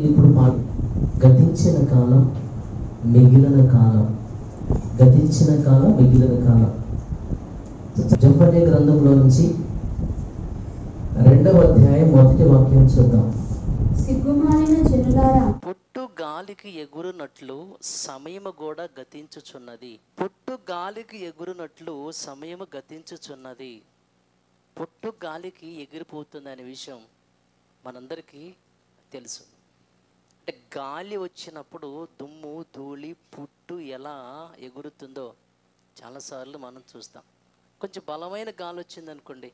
ఇప్పుడు గతించిన కాలం, మిగిలిన కాలం, గతించిన కాలం, మిగిలిన కాలం. జపన్య గ్రంథంలో నుంచి 2వ అధ్యాయం 1వ వాక్యం చూద్దాం. సిగ్గుమాలిన జనులారా, పుట్టు గాలికి ఎగురునట్లు సమయము కూడా గతించుచున్నది. పుట్టు గాలికి ఎగురునట్లు సమయము గతించుచున్నది. పుట్టు గాలికి ఎగిరిపోతుంది అనే విషయం మనందరికీ తెలుసు. అంటే గాలి వచ్చినప్పుడు దుమ్ము ధూళి పుట్టు ఎలా ఎగురుతుందో చాలాసార్లు మనం చూస్తాం. కొంచెం బలమైన గాలి వచ్చింది అనుకోండి,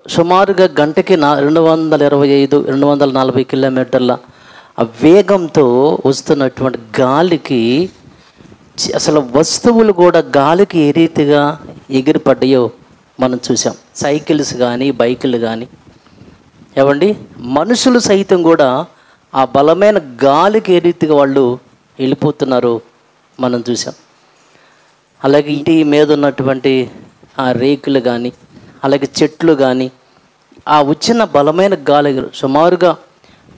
సుమారుగా గంటకి 225-240 కిలోమీటర్ల ఆ వేగంతో వస్తున్నటువంటి గాలికి అసలు వస్తువులు కూడా గాలికి ఏ రీతిగా ఎగిరిపడ్డాయో మనం చూసాం. సైకిల్స్ కానీ, బైకులు కానీ, ఏమండి, మనుషులు సైతం కూడా ఆ బలమైన గాలికి ఏ రీతిగా వాళ్ళు వెళ్ళిపోతున్నారో మనం చూసాం. అలాగే ఇంటి మీద ఉన్నటువంటి ఆ రేకులు కానీ, అలాగే చెట్లు కానీ, ఆ వచ్చిన బలమైన గాలి సుమారుగా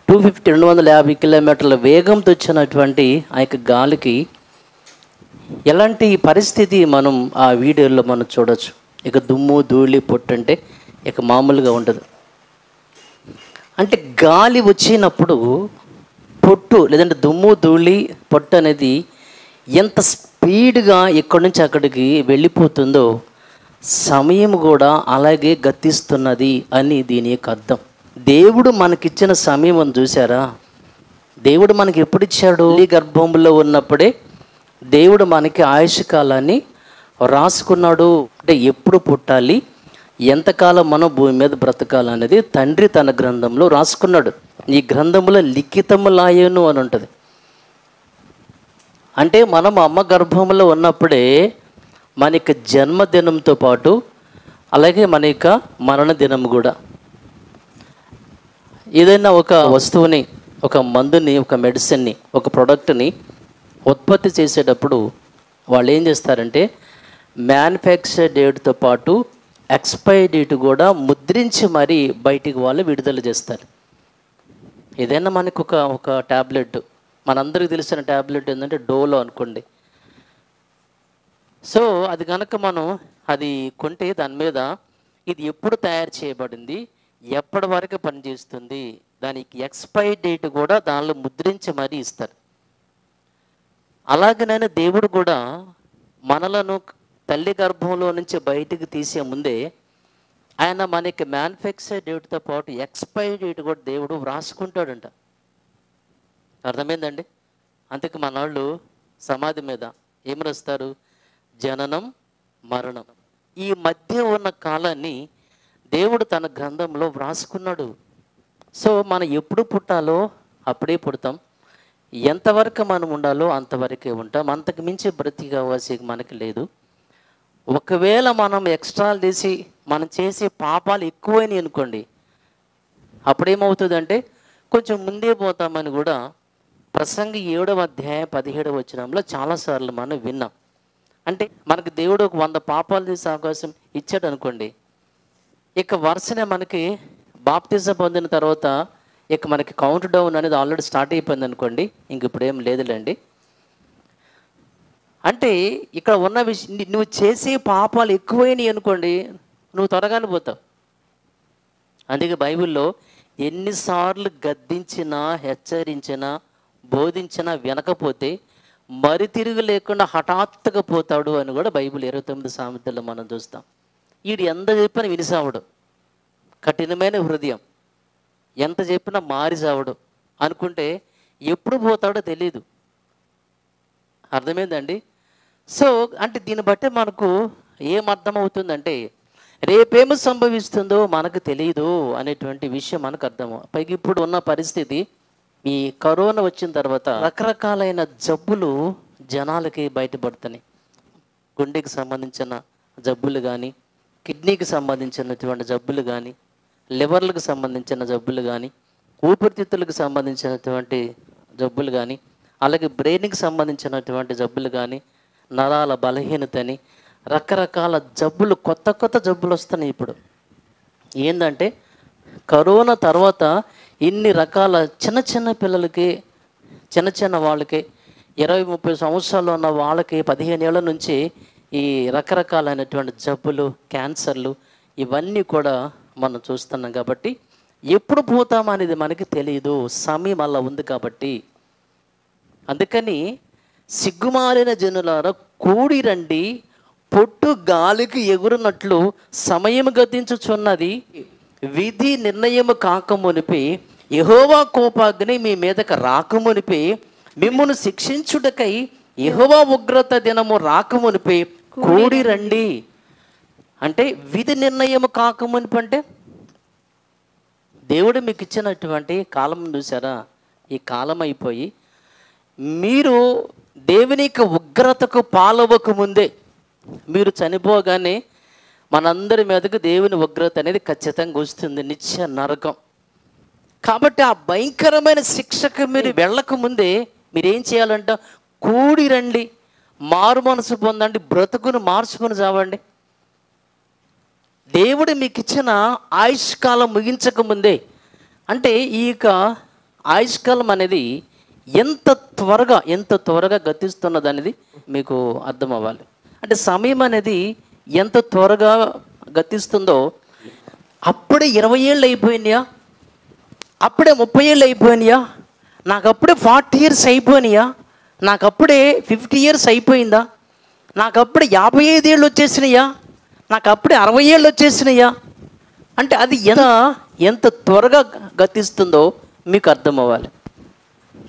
250 కిలోమీటర్ల వేగంతో వచ్చినటువంటి ఆ యొక్క గాలికి ఎలాంటి పరిస్థితి మనం ఆ వీడియోలో మనం చూడవచ్చు. ఇక దుమ్ము ధూళి పొట్టు అంటే ఇక మామూలుగా ఉండదు. అంటే గాలి వచ్చినప్పుడు పొట్టు లేదంటే దుమ్ము ధూళి పొట్టు అనేది ఎంత స్పీడ్గా ఇక్కడి నుంచి అక్కడికి వెళ్ళిపోతుందో సమయం కూడా అలాగే గతిస్తున్నది అని దీని యొక్క అర్థం. దేవుడు మనకిచ్చిన సమయం అని చూసారా? దేవుడు మనకి ఎప్పుడు ఇచ్చాడు? ఈ గర్భంలో ఉన్నప్పుడే దేవుడు మనకి ఆయుష్ కాలాన్ని రాసుకున్నాడు. అంటే ఎప్పుడు పుట్టాలి, ఎంతకాలం మనం భూమి మీద బ్రతకాలనేది తండ్రి తన గ్రంథంలో రాసుకున్నాడు. ఈ గ్రంథంలో లిఖితములాయను అని ఉంటుంది. అంటే మనం అమ్మ గర్భంలో ఉన్నప్పుడే మన యొక్క జన్మదినంతో పాటు అలాగే మన యొక్క మరణ దినం కూడా. ఏదైనా ఒక వస్తువుని, ఒక మందుని, ఒక మెడిసిన్ని, ఒక ప్రోడక్ట్ని ఉత్పత్తి చేసేటప్పుడు వాళ్ళు ఏం చేస్తారంటే మ్యానుఫ్యాక్చర్ డేట్తో పాటు ఎక్స్పైరీ డేట్ కూడా ముద్రించి మరీ బయటికి వాళ్ళు విడుదల చేస్తారు. ఏదైనా మనకు ఒక ట్యాబ్లెట్, మనందరికీ తెలిసిన ట్యాబ్లెట్ ఏంటంటే డోలో అనుకోండి. సో అది కనుక మనం అది కొంటే దాని మీద ఇది ఎప్పుడు తయారు చేయబడింది, ఎప్పటి వరకు పనిచేస్తుంది, దానికి ఎక్స్పైరీ డేట్ కూడా దానిలో ముద్రించి మరీ ఇస్తారు. అలాగనైనా దేవుడు కూడా మనలను తల్లి గర్భంలో నుంచి బయటికి తీసే ముందే ఆయన మనకి మ్యానుఫ్యాక్చర్ డేట్తో పాటు ఎక్స్పైరీ డేట్ కూడా దేవుడు వ్రాసుకుంటాడంట. అర్థమైందండి? అందుకే మన వాళ్ళు సమాధి మీద ఏం రాస్తారు? జననం, మరణం. ఈ మధ్య ఉన్న కాలాన్ని దేవుడు తన గ్రంథంలో వ్రాసుకున్నాడు. సో మనం ఎప్పుడు పుట్టాలో అప్పుడే పుడతాం, ఎంతవరకు మనం ఉండాలో అంతవరకే ఉంటాం. అంతకు మించి బ్రతికి అవకాశం మనకి లేదు. ఒకవేళ మనం ఎక్స్ట్రాలు చేసి మనం చేసే పాపాలు ఎక్కువైనాయి అనుకోండి, అప్పుడేమవుతుందంటే కొంచెం ముందే పోతామని కూడా ప్రసంగి 7వ అధ్యాయం 17వ వచనంలో చాలాసార్లు మనం విన్నాం. అంటే మనకి దేవుడు ఒక 100 పాపాలు చేసే అవకాశం ఇచ్చాడు అనుకోండి, ఇక వరుసనే మనకి బాప్తిజం పొందిన తర్వాత ఇక మనకి కౌంట్ డౌన్ అనేది ఆల్రెడీ స్టార్ట్ అయిపోయింది అనుకోండి, ఇంక ఇప్పుడు ఏం లేదులేండి. అంటే ఇక్కడ ఉన్న విషయం, నువ్వు చేసే పాపాలు ఎక్కువైనాయి అనుకోండి, నువ్వు త్వరగానే పోతావు. అందుకే బైబిల్లో ఎన్నిసార్లు గద్దించినా, హెచ్చరించినా, బోధించినా వినకపోతే మరి తిరుగు లేకుండా హఠాత్తుగా పోతాడు అని కూడా బైబిల్ 29 సామెతల్లో మనం చూస్తాం. వీడు ఎంత చెప్పినా వినిసావడు, కఠినమైన హృదయం, ఎంత చెప్పినా మారిసావడు అనుకుంటే ఎప్పుడు పోతాడో తెలీదు. అర్థమైందండి? సో అంటే దీన్ని బట్టి మనకు ఏం అర్థమవుతుందంటే రేపేమి సంభవిస్తుందో మనకు తెలియదు అనేటువంటి విషయం మనకు అర్థము. పైగా ఇప్పుడు ఉన్న పరిస్థితి, ఈ కరోనా వచ్చిన తర్వాత రకరకాలైన జబ్బులు జనాలకి బయటపడుతున్నాయి. గుండెకి సంబంధించిన జబ్బులు కానీ, కిడ్నీకి సంబంధించినటువంటి జబ్బులు కానీ, లివర్లకు సంబంధించిన జబ్బులు కానీ, ఊపిరితిత్తులకు సంబంధించినటువంటి జబ్బులు కానీ, అలాగే బ్రెయిన్కి సంబంధించినటువంటి జబ్బులు కానీ, నరాల బలహీనతని, రకరకాల జబ్బులు, కొత్త కొత్త జబ్బులు వస్తున్నాయి ఇప్పుడు. ఏంటంటే కరోనా తర్వాత ఇన్ని రకాల చిన్న చిన్న పిల్లలకి చిన్న చిన్న వాళ్ళకి 20-30 సంవత్సరాలు ఉన్న వాళ్ళకి 15 ఏళ్ల నుంచి ఈ రకరకాలైనటువంటి జబ్బులు, క్యాన్సర్లు ఇవన్నీ కూడా మనం చూస్తున్నాం. కాబట్టి ఎప్పుడు పోతామనేది మనకి తెలియదు, సమయం అలా ఉంది. కాబట్టి అందుకని సిగ్గుమాలిన జనులారా కూడి రండి, పొట్టు గాలికి ఎగురునట్లు సమయం గతించుచున్నది, విధి నిర్ణయము కాకమునిపి యెహోవా కోపాగ్ని మీ మీదకి రాకమునిపి మిమ్మును శిక్షించుటకై యెహోవా ఉగ్రత దినము రాకమునిపి కూడి రండి. అంటే విధి నిర్ణయము కాకమునిపి అంటే దేవుడు మీకు ఇచ్చినటువంటి కాలం చూసారా, ఈ కాలం అయిపోయి మీరు దేవుని యొక్క ఉగ్రతకు పాలవక ముందే, మీరు చనిపోగానే మనందరి మీదకు దేవుని ఉగ్రత అనేది ఖచ్చితంగా వస్తుంది, నిత్య నరకం. కాబట్టి ఆ భయంకరమైన శిక్షకు మీరు వెళ్ళక ముందే మీరేం చేయాలంట? కూడి రండి, మారు మనసు పొందండి, బ్రతుకును మార్చుకుని చావండి. దేవుడు మీకు ఇచ్చిన ఆయుష్కాలం ముగించక ముందే, అంటే ఈ యొక్క ఆయుష్కాలం అనేది ఎంత త్వరగా గతిస్తున్నది అనేది మీకు అర్థం అవ్వాలి. అంటే సమయం అనేది ఎంత త్వరగా గతిస్తుందో, అప్పుడే 20 ఏళ్ళు అయిపోయినాయా, అప్పుడే 30 ఏళ్ళు అయిపోయినాయా, నాకు అప్పుడే 40 years అయిపోయినాయా, నాకు అప్పుడే 50 years అయిపోయిందా, నాకు అప్పుడే 55 ఏళ్ళు వచ్చేసినాయా, నాకు అప్పుడే 60 ఏళ్ళు వచ్చేసినాయా, అంటే అది ఎంత త్వరగా గతిస్తుందో మీకు అర్థం అవ్వాలి.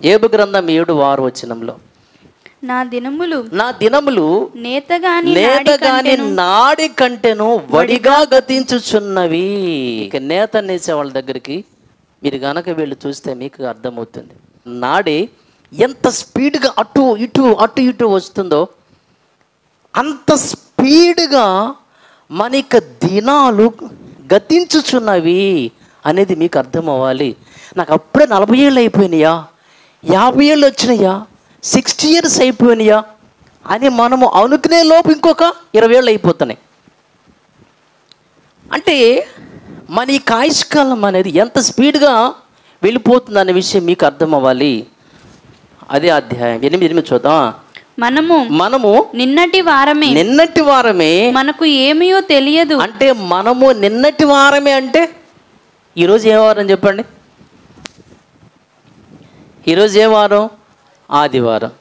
యోబు గ్రంథం 7:6 వచనంలో, నా దినములు నేతగాని నాడి కంటేను వడిగా గతించుచున్నవి. ఇక నేత నేసే వాళ్ళ దగ్గరికి మీరు గనక వెళ్ళి చూస్తే మీకు అర్థమవుతుంది. నాడి ఎంత స్పీడ్గా అటు ఇటు వస్తుందో అంత స్పీడ్గా మన యొక్క దినాలు గతించుచున్నవి అనేది మీకు అర్థం అవ్వాలి. నాకు అప్పుడే 40 ఏళ్ళు అయిపోయినాయా, 50 ఏళ్ళు వచ్చినాయా, 60 years అయిపోయినాయా అని మనము అనుకునే లోపు ఇంకొక 20 ఏళ్ళు అయిపోతున్నాయి. అంటే మన ఈ ఆయుష్కాలం అనేది ఎంత స్పీడ్గా వెళ్ళిపోతుంది అనే విషయం మీకు అర్థం అవ్వాలి. అదే అధ్యాయం 8 చూద్దాం. మనము నిన్నటి వారమే మనకు ఏమీయో తెలియదు. అంటే మనము నిన్నటి వారమే అంటే ఈరోజు ఏ వారం చెప్పండి? ఈరోజు ఏ వారం? ఆదివారం.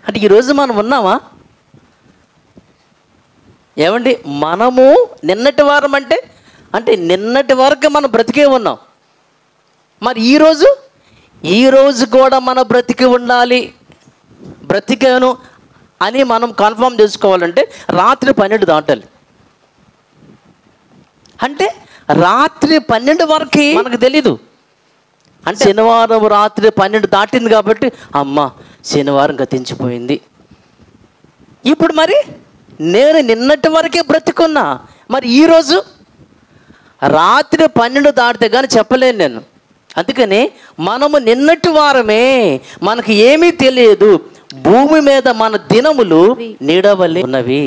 అంటే ఈరోజు మనం ఉన్నామా? ఏమండి, మనము నిన్నటి వారం అంటే నిన్నటి వరకు మనం బ్రతికే ఉన్నాం. మరి ఈరోజు కూడా మనం బ్రతికి ఉండాలి, బ్రతికాను అని మనం కన్ఫర్మ్ చేసుకోవాలంటే రాత్రి 12 దాటాలి. అంటే రాత్రి 12 వరకు మనకు తెలీదు. అంటే శనివారం రాత్రి 12 దాటింది కాబట్టి అమ్మ శనివారం గతించిపోయింది. ఇప్పుడు మరి నేను నిన్నటి వరకే బ్రతికున్నా, మరి ఈరోజు రాత్రి 12 దాటితే కానీ చెప్పలేను నేను. అందుకని మనము నిన్నటి వారమే, మనకు ఏమీ తెలియదు, భూమి మీద మన దినములు నీడవలే ఉన్నవి.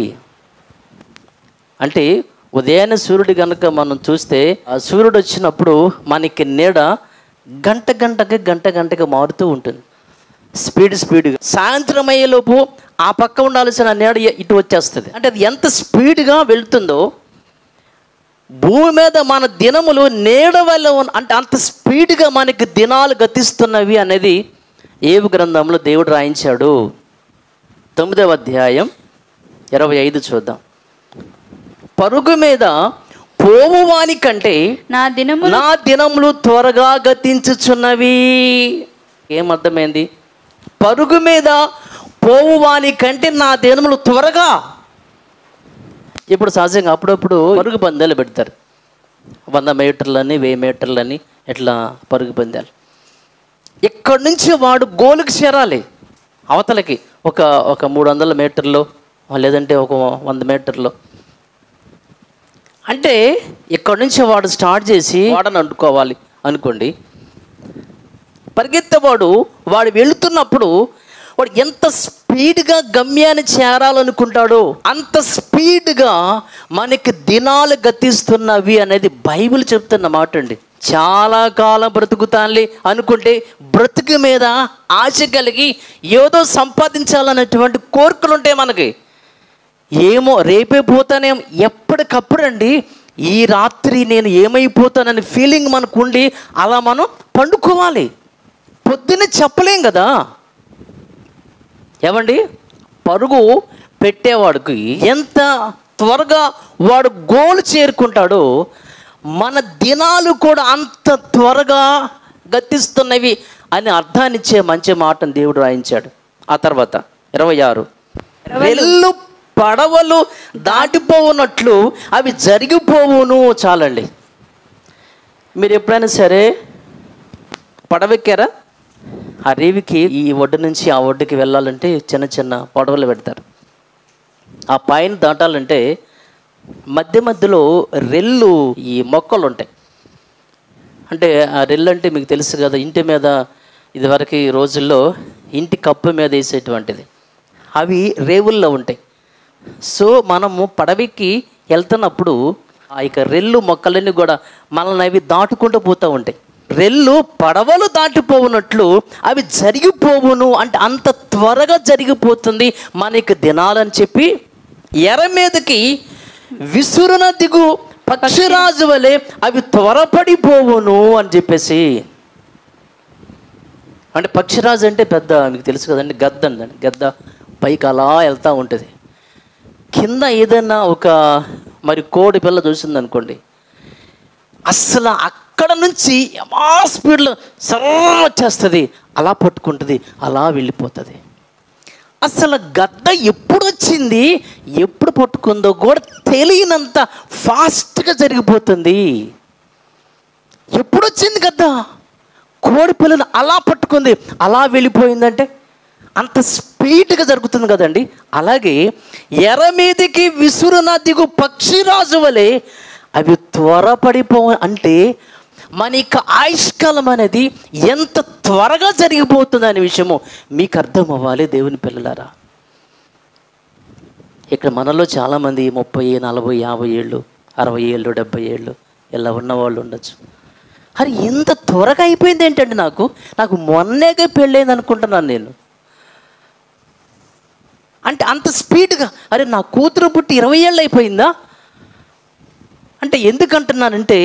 అంటే ఉదయాన్నే సూర్యుడు కనుక మనం చూస్తే ఆ సూర్యుడు వచ్చినప్పుడు మనకి నీడ గంటకి మారుతూ ఉంటుంది, స్పీడ్గా. సాయంత్రం అయ్యేలోపు ఆ పక్క ఉండాల్సిన నీడ ఇటు వచ్చేస్తుంది. అంటే అది ఎంత స్పీడ్గా వెళ్తుందో, భూమి మీద మన దినములు నీడ వల్ల అంటే అంత స్పీడ్గా మనకి దినాలు గతిస్తున్నవి అనేది యోబు గ్రంథంలో దేవుడు రాయించాడు. 9వ అధ్యాయం 25 చూద్దాం. పరుగు మీద పోవువాని కంటే నా దినములు త్వరగా గతించుచున్నవి. ఏమర్థమైంది? పరుగు మీద పోవువాని కంటే నా దినములు త్వరగా. ఇప్పుడు సహజంగా అప్పుడప్పుడు పరుగు పందాలు పెడతారు, 100 మీటర్లని 1000 మీటర్లని ఇట్లా పరుగు పందాలు. ఇక్కడి నుంచి వాడు గోలుకి చేరాలి, అవతలకి ఒక 300 మీటర్లు లేదంటే ఒక 100 మీటర్లు. అంటే ఇక్కడి నుంచి వాడు స్టార్ట్ చేసి వాడని అంటుకోవాలి అనుకోండి. పరిగెత్తేవాడు వాడు వెళుతున్నప్పుడు వాడు ఎంత స్పీడ్గా గమ్యాన్ని చేరాలనుకుంటాడో అంత స్పీడ్గా మనకి దినాలు గతిస్తున్నవి అనేది బైబిల్ చెప్తున్న మాట అండి. చాలా కాలం బ్రతుకుతానులే అనుకుంటే బ్రతుకు మీద ఆశ కలిగి ఏదో సంపాదించాలన్నటువంటి కోరికలు ఉంటాయి మనకి. ఏమో రేపే పోతానేమో, ఎప్పటికప్పుడు అండి ఈ రాత్రి నేను ఏమైపోతానని ఫీలింగ్ మనకు ఉండి అలా మనం పండుకోవాలి. పొద్దున్నే చెప్పలేం కదా. ఏమండి, పరుగు పెట్టేవాడికి ఎంత త్వరగా వాడు గోల్ చేరుకుంటాడో మన దినాలు కూడా అంత త్వరగా గతిస్తున్నవి అని అర్థాన్నిచ్చే మంచి మాటను దేవుడు రాయించాడు. ఆ తర్వాత 26 రెల్లు పడవలు దాటిపోవునట్లు అవి జరిగిపోవును. చాలండి. మీరు ఎప్పుడైనా సరే పడవెక్కారా? ఆ రేవికి ఈ ఒడ్డు నుంచి ఆ ఒడ్డుకి వెళ్ళాలంటే చిన్న చిన్న పడవలు పెడతారు. ఆ పైన దాటాలంటే మధ్య మధ్యలో రెల్లు ఈ మొక్కలు ఉంటాయి. అంటే ఆ రెల్లు అంటే మీకు తెలుసు కదా, ఇంటి మీద ఇదివరకు రోజుల్లో ఇంటి కప్పు మీద వేసేటువంటిది. అవి రేవుల్లో ఉంటాయి. సో మనము పడవకి వెళ్తున్నప్పుడు ఆ యొక్క రెల్లు మొక్కలన్నీ కూడా మనల్ని అవి దాటుకుంటూ పోతూ ఉంటాయి. రెల్లు పడవలు దాటిపోవునట్లు అవి జరిగిపోవును అంటే అంత త్వరగా జరిగిపోతుంది మనకి దినాలని చెప్పి, ఎర మీదకి విసురున దిగు పక్షిరాజు వలె అవి త్వరపడిపోవును అని చెప్పేసి. అంటే పక్షిరాజు అంటే పెద్ద మీకు తెలుసు కదండి, గద్ద అండి. గద్ద పైకి అలా వెళ్తూ ఉంటుంది. కింద ఏదైనా ఒక మరి కోడి పిల్ల చూసింది అనుకోండి, అస్సలు అక్కడ నుంచి మా స్పీడ్లో సర్ర వచ్చేస్తుంది, అలా పట్టుకుంటుంది, అలా వెళ్ళిపోతుంది. అసలు గద్ద ఎప్పుడు వచ్చింది ఎప్పుడు పట్టుకుందో కూడా తెలియనంత ఫాస్ట్గా జరిగిపోతుంది. ఎప్పుడు వచ్చింది గద్ద, కోడి పిల్లను అలా పట్టుకుంది, అలా వెళ్ళిపోయిందంటే అంత స్పీడ్గా జరుగుతుంది కదండి. అలాగే ఎర మీదికి విసురున దిగు పక్షిరాజు వలె అవి అంటే మన యొక్క ఆయుష్కాలం అనేది ఎంత త్వరగా జరిగిపోతుంది అనే విషయము మీకు అర్థం అవ్వాలి దేవుని పిల్లలారా. ఇక్కడ మనలో చాలామంది 30, 40, 50 ఏళ్ళు, 60 ఏళ్ళు, 70 ఏళ్ళు ఇలా ఉన్నవాళ్ళు ఉండొచ్చు. అరే ఎంత త్వరగా అయిపోయింది ఏంటండి, నాకు మొన్నేగా పెళ్ళైంది అనుకుంటున్నాను నేను. అంటే అంత స్పీడ్గా, అరే నా కూతురు పుట్టి 20 ఏళ్ళు అయిపోయిందా అంటే ఎందుకంటున్నానంటే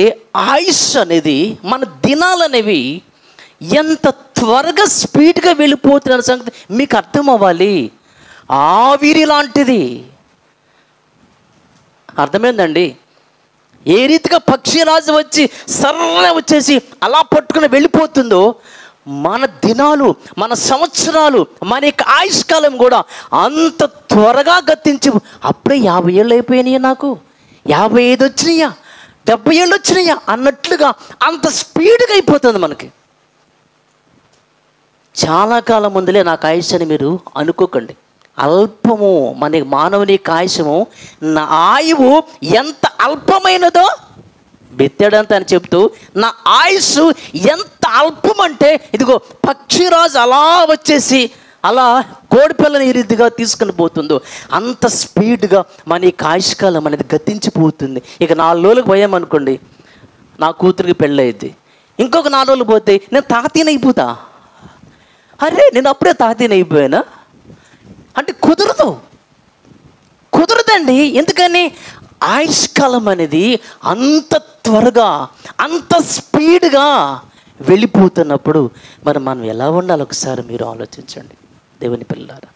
ఆయుష్ అనేది, మన దినాలు అనేవి ఎంత త్వరగా స్పీడ్గా వెళ్ళిపోతున్న సంగతి మీకు అర్థం అవ్వాలి. ఆవిరి లాంటిది. అర్థమైందండి? ఏ రీతిగా పక్షిరాజు వచ్చి సర్ర వచ్చేసి అలా పట్టుకుని వెళ్ళిపోతుందో మన దినాలు, మన సంవత్సరాలు, మన యొక్క ఆయుష్కాలం కూడా అంత త్వరగా గతించి, అప్పుడే 50 ఏళ్ళు అయిపోయినాయి, నాకు 55 వచ్చినాయా, 70 ఏళ్ళు వచ్చినాయా అన్నట్లుగా అంత స్పీడ్గా అయిపోతుంది మనకి. చాలా కాలం ముందులే నాకు ఆయుష్ అని మీరు అనుకోకండి. అల్పము మన మానవుని ఆయుషము, నా ఆయువు ఎంత అల్పమైనదో బెత్తడంత అని చెప్తూ నా ఆయుష్ ఎంత అల్పం అంటే ఇదిగో పక్షిరాజు అలా వచ్చేసి అలా కోడిపిల్లని ఈ రీతిగా తీసుకుని పోతుందో అంత స్పీడ్గా మన ఈ ఆయుష్కాలం అనేది గతించిపోతుంది. ఇక 4 రోజులకు పోయామనుకోండి, నా కూతురికి పెళ్ళయింది. ఇంకొక 4 రోజులు పోతే నేను తాతీనైపోతా. అరే నేను అప్పుడే తాతీనైపోయానా అంటే కుదరదండి. ఎందుకని ఆయుష్కాలం అనేది అంత త్వరగా అంత స్పీడ్గా వెళ్ళిపోతున్నప్పుడు మరి మనం ఎలా ఉండాలి ఒకసారి మీరు ఆలోచించండి దేవుని పిల్లలారా.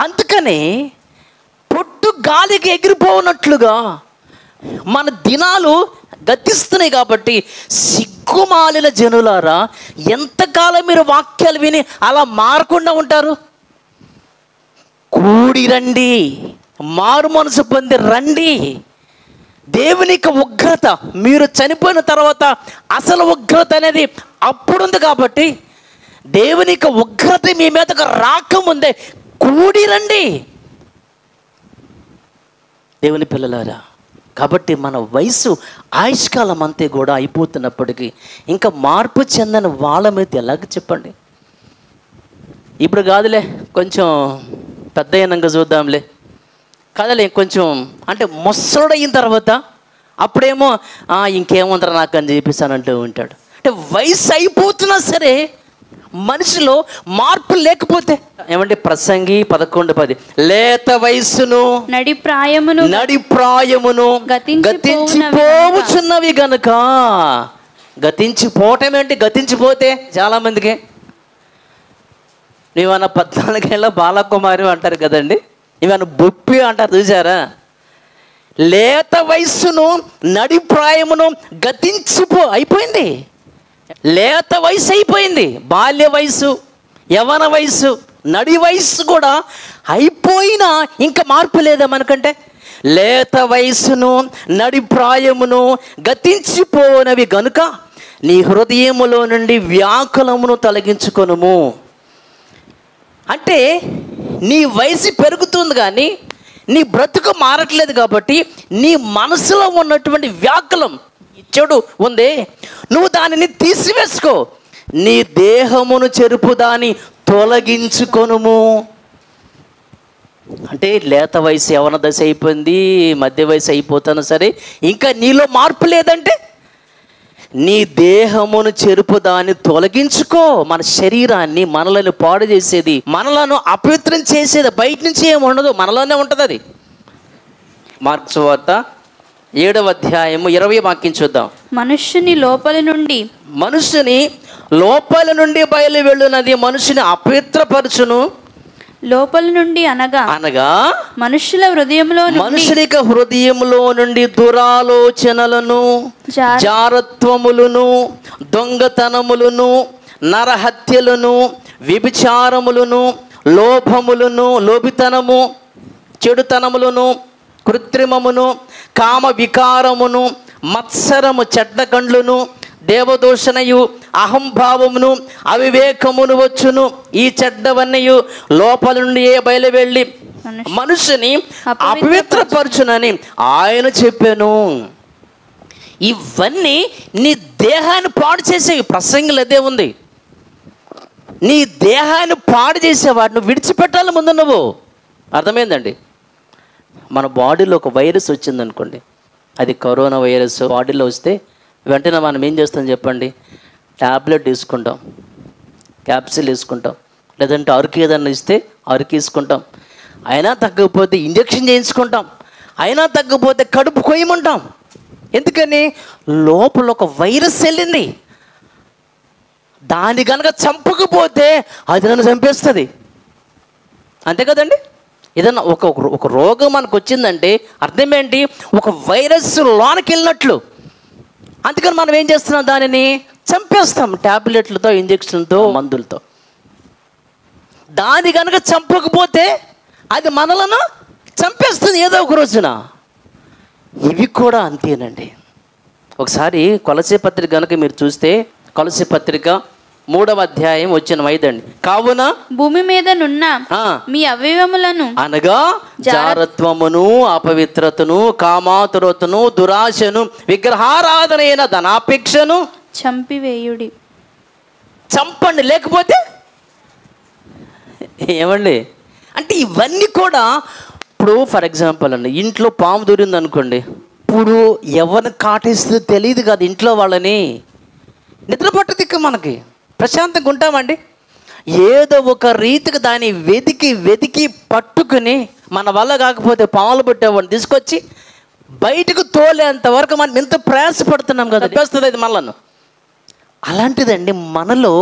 అందుకనే పొట్టు గాలికి ఎగిరిపోనట్లుగా మన దినాలు గతిస్తున్నాయి. కాబట్టి సిగ్గుమాలిన జనులారా, ఎంతకాలం మీరు వాక్యాలు విని అలా మారకుండా ఉంటారు? కూడి రండి, మారు మనసు పొంది రండి. దేవునికి ఉగ్రత మీరు చనిపోయిన తర్వాత అసలు ఉగ్రత అనేది అప్పుడుంది. కాబట్టి దేవునికి ఉగ్రత మీ మీదకు రాకముందే కూడి రండి దేవుని పిల్లలారా. కాబట్టి మన వయసు ఆయుష్కాలం అంతే కూడా అయిపోతున్నప్పటికీ ఇంకా మార్పు చెందని వాళ్ళ మీద ఎలాగ చెప్పండి? ఇప్పుడు కాదులే, కొంచెం పెద్ద అయినాక చూద్దాంలే, కదలే కొంచెం అంటే ముసలుడయిన తర్వాత అప్పుడేమో ఇంకేముందరా నాకు అని చెప్పేసానంటూ ఉంటాడు. అంటే వయసు అయిపోతున్నా సరే మనిషిలో మార్పు లేకపోతే ఏమంటే ప్రసంగి 11:10 లేత వయస్సును నడిప్రాయమును గతించిపోవుచున్నవి గనుక. గతించిపోవటం ఏంటి? గతించిపోతే చాలామందికి నీవన్న 14 ఏళ్ళ బాలకుమారి అంటారు కదండి, ఇవన్న బొప్పి అంటారు చూసారా. లేత వయస్సును నడిప్రాయమును అయిపోయింది. లేత వయసు అయిపోయింది. బాల్య వయసు, యవ్వన వయసు, నడి వయసు కూడా అయిపోయినా ఇంకా మార్పు లేదా మనకంటే? లేత వయసును నడిప్రాయమును గతించిపోనవి గనుక నీ హృదయములో నుండి వ్యాకులమును తొలగించుకొనుము. అంటే నీ వయసు పెరుగుతుంది కానీ నీ బ్రతుకు మారట్లేదు కాబట్టి నీ మనసులో ఉన్నటువంటి వ్యాకులం, చెడు ఉంది, నువ్వు దానిని తీసివేసుకో. నీ దేహమును చెరుపు దాన్ని తొలగించుకొనుము. అంటే లేత వయసు యవ్వన దశ అయిపోయింది, మధ్య వయసు అయిపోతాను సరే, ఇంకా నీలో మార్పు లేదంటే నీ దేహమును చెరుపు దాన్ని తొలగించుకో. మన శరీరాన్ని, మనలను పాడు చేసేది, మనలను అపవిత్రం చేసేది బయట నుంచి ఏమి ఉండదు, మనలోనే ఉంటుంది అది. మార్క్స్ వార్త 7వ అధ్యాయము 20వ వాక్యం చూద్దాం. మనుష్యుని లోపల నుండి బయలు వెళ్ళునది మనుషుని అపవిత్రపరచును. లోపల నుండి అనగా మనుషునిక హృదయములో నుండి దురాలోచనలను, జారత్వములను, దొంగతనములను, నరహత్యలను, వ్యభిచారములను, లోభితనము, చెడుతనములను, కృత్రిమమును, కామ వికారమును, మత్సరము, చెడ్డకండ్లును, దేవదూషణయు, అహంభావమును, అవివేకమును వచ్చును. ఈ చెడ్డవన్నయు లోపల నుండి బయలు వెళ్ళి మనుషుని అపవిత్రపరచునని ఆయన చెప్పాను. ఇవన్నీ నీ దేహాన్ని పాడు చేసేవి. ప్రసంగులు అదే ఉంది. నీ దేహాన్ని పాడు చేసేవాడు నువ్వు విడిచిపెట్టాలి ముందు. నువ్వు అర్థమైందండి? మన బాడీలో ఒక వైరస్ వచ్చిందనుకోండి, అది కరోనా వైరస్ బాడీలో వస్తే వెంటనే మనం ఏం చేస్తాం చెప్పండి? ట్యాబ్లెట్ తీసుకుంటాం, క్యాప్సిల్ వేసుకుంటాం, లేదంటే అరకు ఏదన్నా ఇస్తే అరకు వేసుకుంటాం. అయినా తగ్గకపోతే ఇంజక్షన్ చేయించుకుంటాం, అయినా తగ్గకపోతే కడుపు కొయ్యమంటాం. ఎందుకని? లోపల ఒక వైరస్ వెళ్ళింది. దాన్ని కనుక చంపకపోతే అది నన్ను చంపేస్తుంది. అంతే కదండి? ఏదన్నా ఒక రోగం మనకు వచ్చిందంటే అర్థం ఏంటి? ఒక వైరస్ లోనికి వెళ్ళినట్లు. అందుకని మనం ఏం చేస్తున్నాం? దానిని చంపేస్తాం ట్యాబ్లెట్లతో, ఇంజక్షన్తో, మందులతో. దాన్ని కనుక చంపకపోతే అది మనలను చంపేస్తుంది ఏదో ఒక రోజున. ఇవి కూడా అంతేనండి. ఒకసారి కొలసీ పత్రిక కనుక మీరు చూస్తే, కొలసీ పత్రిక 3వ అధ్యాయం వచ్చిన 5 అండి. కావున భూమి మీద నున్న మీ అవయవములను అనగా జారత్వమును, అపవిత్రతను, కామాతురతను, దురాశను, విగ్రహారాధనైన ధనాపేక్షను చంపివేయుడి. చంపండి, లేకపోతే ఏమండి? అంటే ఇవన్నీ కూడా ఇప్పుడు ఫర్ ఎగ్జాంపుల్ అండి, ఇంట్లో పాము దూరింది అనుకోండి, ఇప్పుడు ఎవరిని కాటేస్తుందో తెలియదు కదా ఇంట్లో వాళ్ళని. నిద్ర పట్టదిక్కు మనకి ప్రశాంతంగా ఉంటామండి. ఏదో ఒక రీతికి దాన్ని వెతికి పట్టుకుని మన వల్ల కాకపోతే పాములు పట్టేవాడిని తీసుకొచ్చి బయటకు తోలేంత వరకు మనం ఎంత ప్రయాసపడుతున్నాం కదా, వస్తుంది అది మనలను. అలాంటిదండి మనలో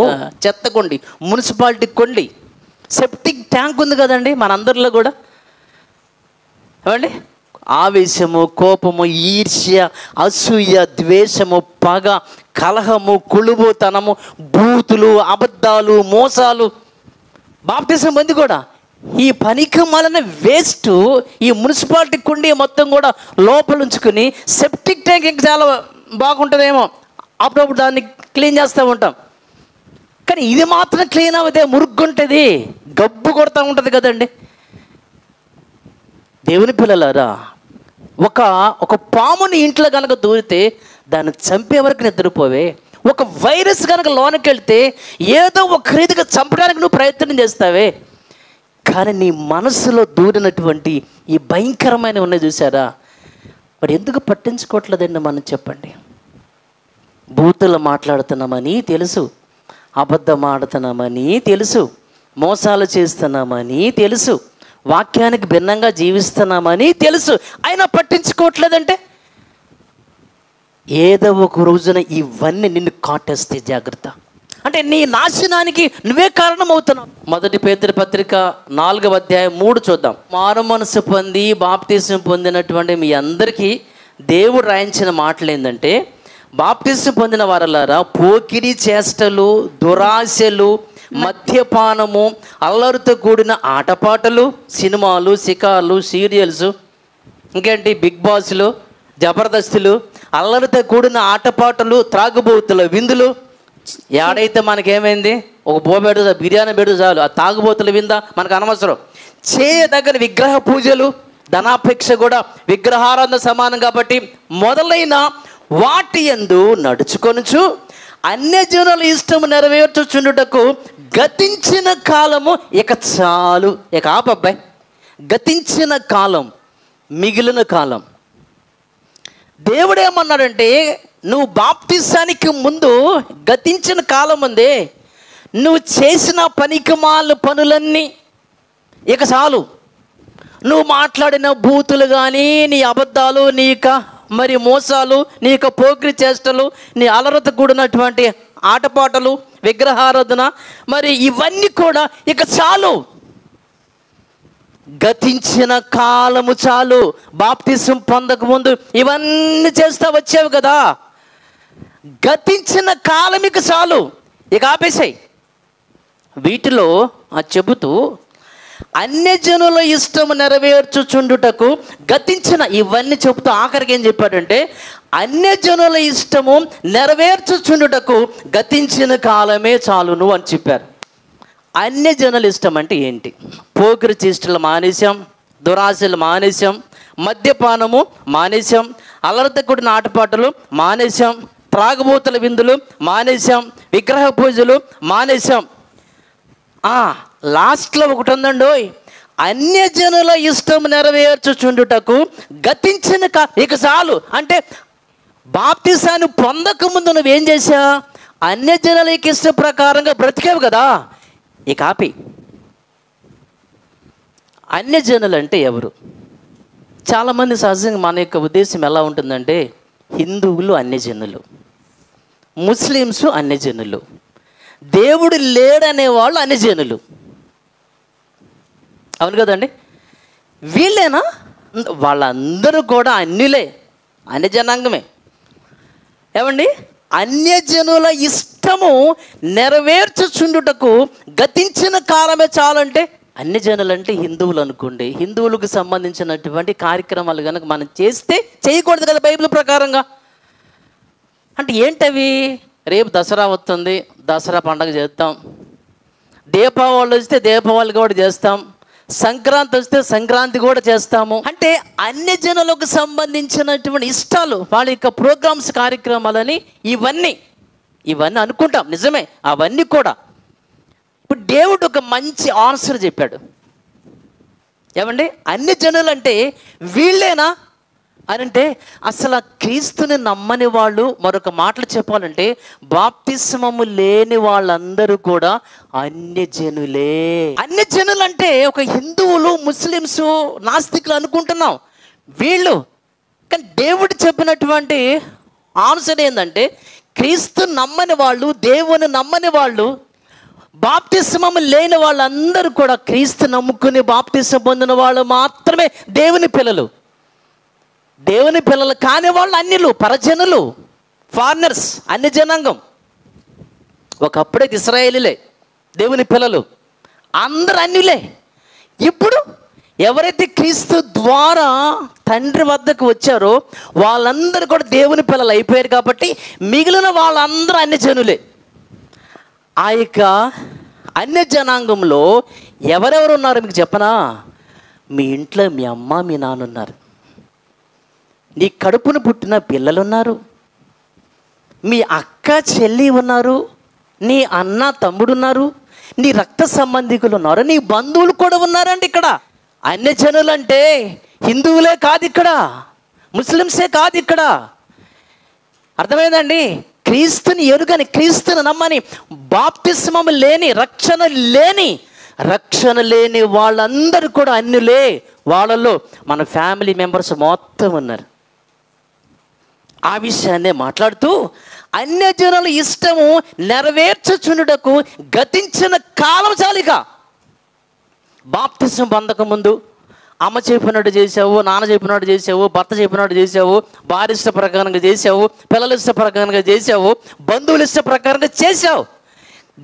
చెత్త కొండి, మున్సిపాలిటీ కొండి, సెప్టిక్ ట్యాంక్ ఉంది కదండి మనందరిలో కూడా. ఏమండి? ఆవేశము, కోపము, ఈర్ష్య, అసూయ, ద్వేషము, పగ, కలహము, కుళుబుతనము, బూతులు, అబద్ధాలు, మోసాలు. బాప్తిసం పొంది కూడా ఈ పనికి వలన వేస్ట్ ఈ మున్సిపాలిటీ కుండీ మొత్తం కూడా లోపల ఉంచుకుని సెప్టిక్ ట్యాంక్ ఇంకా చాలా బాగుంటుందేమో, అప్పుడప్పుడు దాన్ని క్లీన్ చేస్తూ ఉంటాం. కానీ ఇది మాత్రం క్లీన్ అవ్వదే, మురుగుంటుంది, గబ్బు కొడతా ఉంటుంది కదండి. దేవుని పిల్లలారా, ఒక పాముని ఇంట్లో కనుక దూరితే దాన్ని చంపే వరకు నిద్రపోవే. ఒక వైరస్ కనుక లోనికి వెళ్తే ఏదో ఒక రీతిగా చంపడానికి నువ్వు ప్రయత్నం చేస్తావే. కానీ నీ మనసులో దూరినటువంటి ఈ భయంకరమైన ఉన్నాయి చూసారా, మరి ఎందుకు పట్టించుకోవట్లేదండి మనం చెప్పండి? బూతులు మాట్లాడుతున్నామని తెలుసు, అబద్ధం ఆడుతున్నామని తెలుసు, మోసాలు చేస్తున్నామని తెలుసు, వాక్యానికి భిన్నంగా జీవిస్తున్నామని తెలుసు, అయినా పట్టించుకోవట్లేదంటే ఏదో ఒక రోజున ఇవన్నీ నిన్ను కాటేస్తే జాగ్రత్త. అంటే నీ నాశనానికి నువ్వే కారణమవుతున్నావు. 1 పేతురు పత్రిక 4వ అధ్యాయం 3 చూద్దాం. మారు మనసు పొంది బాప్తిసం పొందినటువంటి మీ అందరికీ దేవుడు రాయించిన మాటలు ఏంటంటే, బాప్తిసం పొందిన వారలారా, పోకిరి చేష్టలు, దురాశలు, మద్యపానము, అల్లరితో కూడిన ఆటపాటలు, సినిమాలు, షికార్లు, సీరియల్స్, ఇంకేంటి బిగ్ బాస్లు, జబర్దస్తులు, అల్లరితో కూడిన ఆటపాటలు, త్రాగుబోతుల విందులు. ఏడైతే మనకేమైంది, ఒక బోబెడు బిర్యానీ బెడు చాలు, ఆ తాగుబోతుల విందా మనకు అనవసరం. చేయదగిన విగ్రహ పూజలు, ధనాపేక్ష కూడా విగ్రహారాధన సమానం కాబట్టి మొదలైన వాటి యందు నడుచుకొనుచు అన్యజనుల ఇష్టము నెరవేర్చుచుండుటకు గతించిన కాలము ఇక చాలు. ఇక ఆపబ్బాయి, గతించిన కాలం, మిగిలిన కాలం. దేవుడు ఏమన్నాడంటే, నువ్వు బాప్తిసానికి ముందు గతించిన కాలం ఉందే, నువ్వు చేసిన పనికిమాల పనులన్నీ ఇక చాలు. నువ్వు మాట్లాడిన బూతులు కానీ, నీ అబద్ధాలు, మరి మోసాలు, పోకిరి చేష్టలు, నీ అలరత కూడినటువంటి ఆటపాటలు, విగ్రహారాధన, మరి ఇవన్నీ కూడా ఇక చాలు. గతించిన కాలము చాలు. బాప్తిసం పొందక ముందు ఇవన్నీ చేస్తా వచ్చావు కదా, గతించిన కాలం ఇక చాలు, ఇక ఆపేసాయి. వీటిలో చెబుతూ అన్యజనుల ఇష్టము నెరవేర్చుచుండుటకు గతించిన, ఇవన్నీ చెబుతూ ఆఖరికి ఏం చెప్పాడంటే, అన్యజనుల ఇష్టము నెరవేర్చుచుండుటకు గతించిన కాలమే చాలును అని చెప్పారు. అన్యజనుల ఇష్టం అంటే ఏంటి? పోకిరి చేష్టలు మానేశాం, దురాశలు మానేశాం, మద్యపానము మానేశాం, అల్లరితో కూడిన ఆటపాటలు మానేశాం, త్రాగుబోతుల విందులు మానేశాం, విగ్రహ పూజలు మానేశాం. లాస్ట్లో ఒకటి ఉందండి, అన్యజనుల ఇష్టం నెరవేర్చుచుండుటకు గతించిన ఇక చాలు. అంటే బాప్తిసాన్ని పొందక ముందు నువ్వేం చేశా? అన్యజనులకి ఇష్ట ప్రకారంగా బ్రతికేవు కదా, ఇక ఆపి. అన్యజనులు అంటే ఎవరు? చాలామంది సహజంగా మన యొక్క ఉద్దేశం ఎలా ఉంటుందంటే, హిందువులు అన్యజనులు, ముస్లిమ్స్ అన్యజనులు, దేవుడు లేడనే వాళ్ళు అన్యజనులు. అవును కదండి? వీళ్ళేనా? వాళ్ళందరూ కూడా అన్యులే, అన్యజనాంగమే. ఏమండి? అన్యజనుల ఇష్టము నెరవేర్చుచుండుటకు గతించిన కాలమే చాలంటే, అన్యజనులు అంటే హిందువులు అనుకోండి, హిందువులకు సంబంధించినటువంటి కార్యక్రమాలు కనుక మనం చేస్తే చేయకూడదు కదా బైబిల్ ప్రకారంగా. అంటే ఏంటవి? రేపు దసరా వస్తుంది, దసరా పండుగ చేస్తాం, దీపావళి వస్తే దీపావళి కూడా చేస్తాం, సంక్రాంతి వస్తే సంక్రాంతి కూడా చేస్తాము. అంటే అన్యజనులకు సంబంధించినటువంటి ఇష్టాలు, వాళ్ళ యొక్క ప్రోగ్రామ్స్, కార్యక్రమాలని ఇవన్నీ అనుకుంటాం, నిజమే, అవన్నీ కూడా. ఇప్పుడు దేవుడు ఒక మంచి ఆన్సర్ చెప్పాడు. ఏమండి? అన్యజనులు అంటే వీళ్ళేనా అని అంటే, అసలు క్రీస్తుని నమ్మని వాళ్ళు, మరొక మాటలు చెప్పాలంటే బాప్తిస్మము లేని వాళ్ళందరూ కూడా అన్యజనులే. అన్యజనులు అంటే ఒక హిందువులు, ముస్లిమ్స్, నాస్తికులు అనుకుంటున్నాం వీళ్ళు. కానీ దేవుడు చెప్పినటువంటి ఆన్సర్ ఏంటంటే, క్రీస్తు నమ్మని వాళ్ళు, దేవుని నమ్మని వాళ్ళు, బాప్తిస్మము లేని వాళ్ళందరూ కూడా క్రీస్తు నమ్ముకుని బాప్తిస్మం పొందిన వాళ్ళు మాత్రమే దేవుని పిల్లలు. దేవుని పిల్లలు కాని వాళ్ళు అన్యులు, పరజనులు, ఫారినర్స్, అన్య జనాంగం. ఒకప్పుడైతే ఇశ్రాయేలీలే దేవుని పిల్లలు, అందరూ అన్యులే. ఇప్పుడు ఎవరైతే క్రీస్తు ద్వారా తండ్రి వద్దకు వచ్చారో వాళ్ళందరూ కూడా దేవుని పిల్లలు అయిపోయారు కాబట్టి మిగిలిన వాళ్ళందరూ అన్యజనులే. ఆ యొక్క అన్య జనాంగంలో ఎవరెవరు ఉన్నారు మీకు చెప్పనా? మీ ఇంట్లో మీ అమ్మ, మీ నాన్న ఉన్నారు, నీ కడుపున పుట్టిన పిల్లలు ఉన్నారు, మీ అక్క చెల్లి ఉన్నారు, నీ అన్న తమ్ముడు ఉన్నారు, నీ రక్త సంబంధికులు ఉన్నారు, నీ బంధువులు కూడా ఉన్నారండి. ఇక్కడ అన్యజనులు అంటే హిందువులే కాదు, ఇక్కడ ముస్లిమ్సే కాదు ఇక్కడ, అర్థమైందండి? క్రీస్తుని ఎరుగని, క్రీస్తుని నమ్మని, బాప్తిస్మము లేని, రక్షణ లేని వాళ్ళందరూ కూడా అన్యులే. వాళ్ళలో మన ఫ్యామిలీ మెంబర్స్ మొత్తం ఉన్నారు. ఆ విషయాన్నే మాట్లాడుతూ అన్యజనుల ఇష్టము నెరవేర్చుచునుటకు గతించిన కాలం చాలిక. బాప్తిస్మం పొందక ముందు అమ్మ చెప్పినట్టు చేసావు, నాన్న చెప్పినట్టు చేసావు, భర్త చెప్పినట్టు చేసావు, భార్య ఇష్ట ప్రకారంగా చేసావు, పిల్లల ఇష్ట ప్రకారంగా చేసావు, బంధువుల ఇష్ట ప్రకారంగా చేసావు.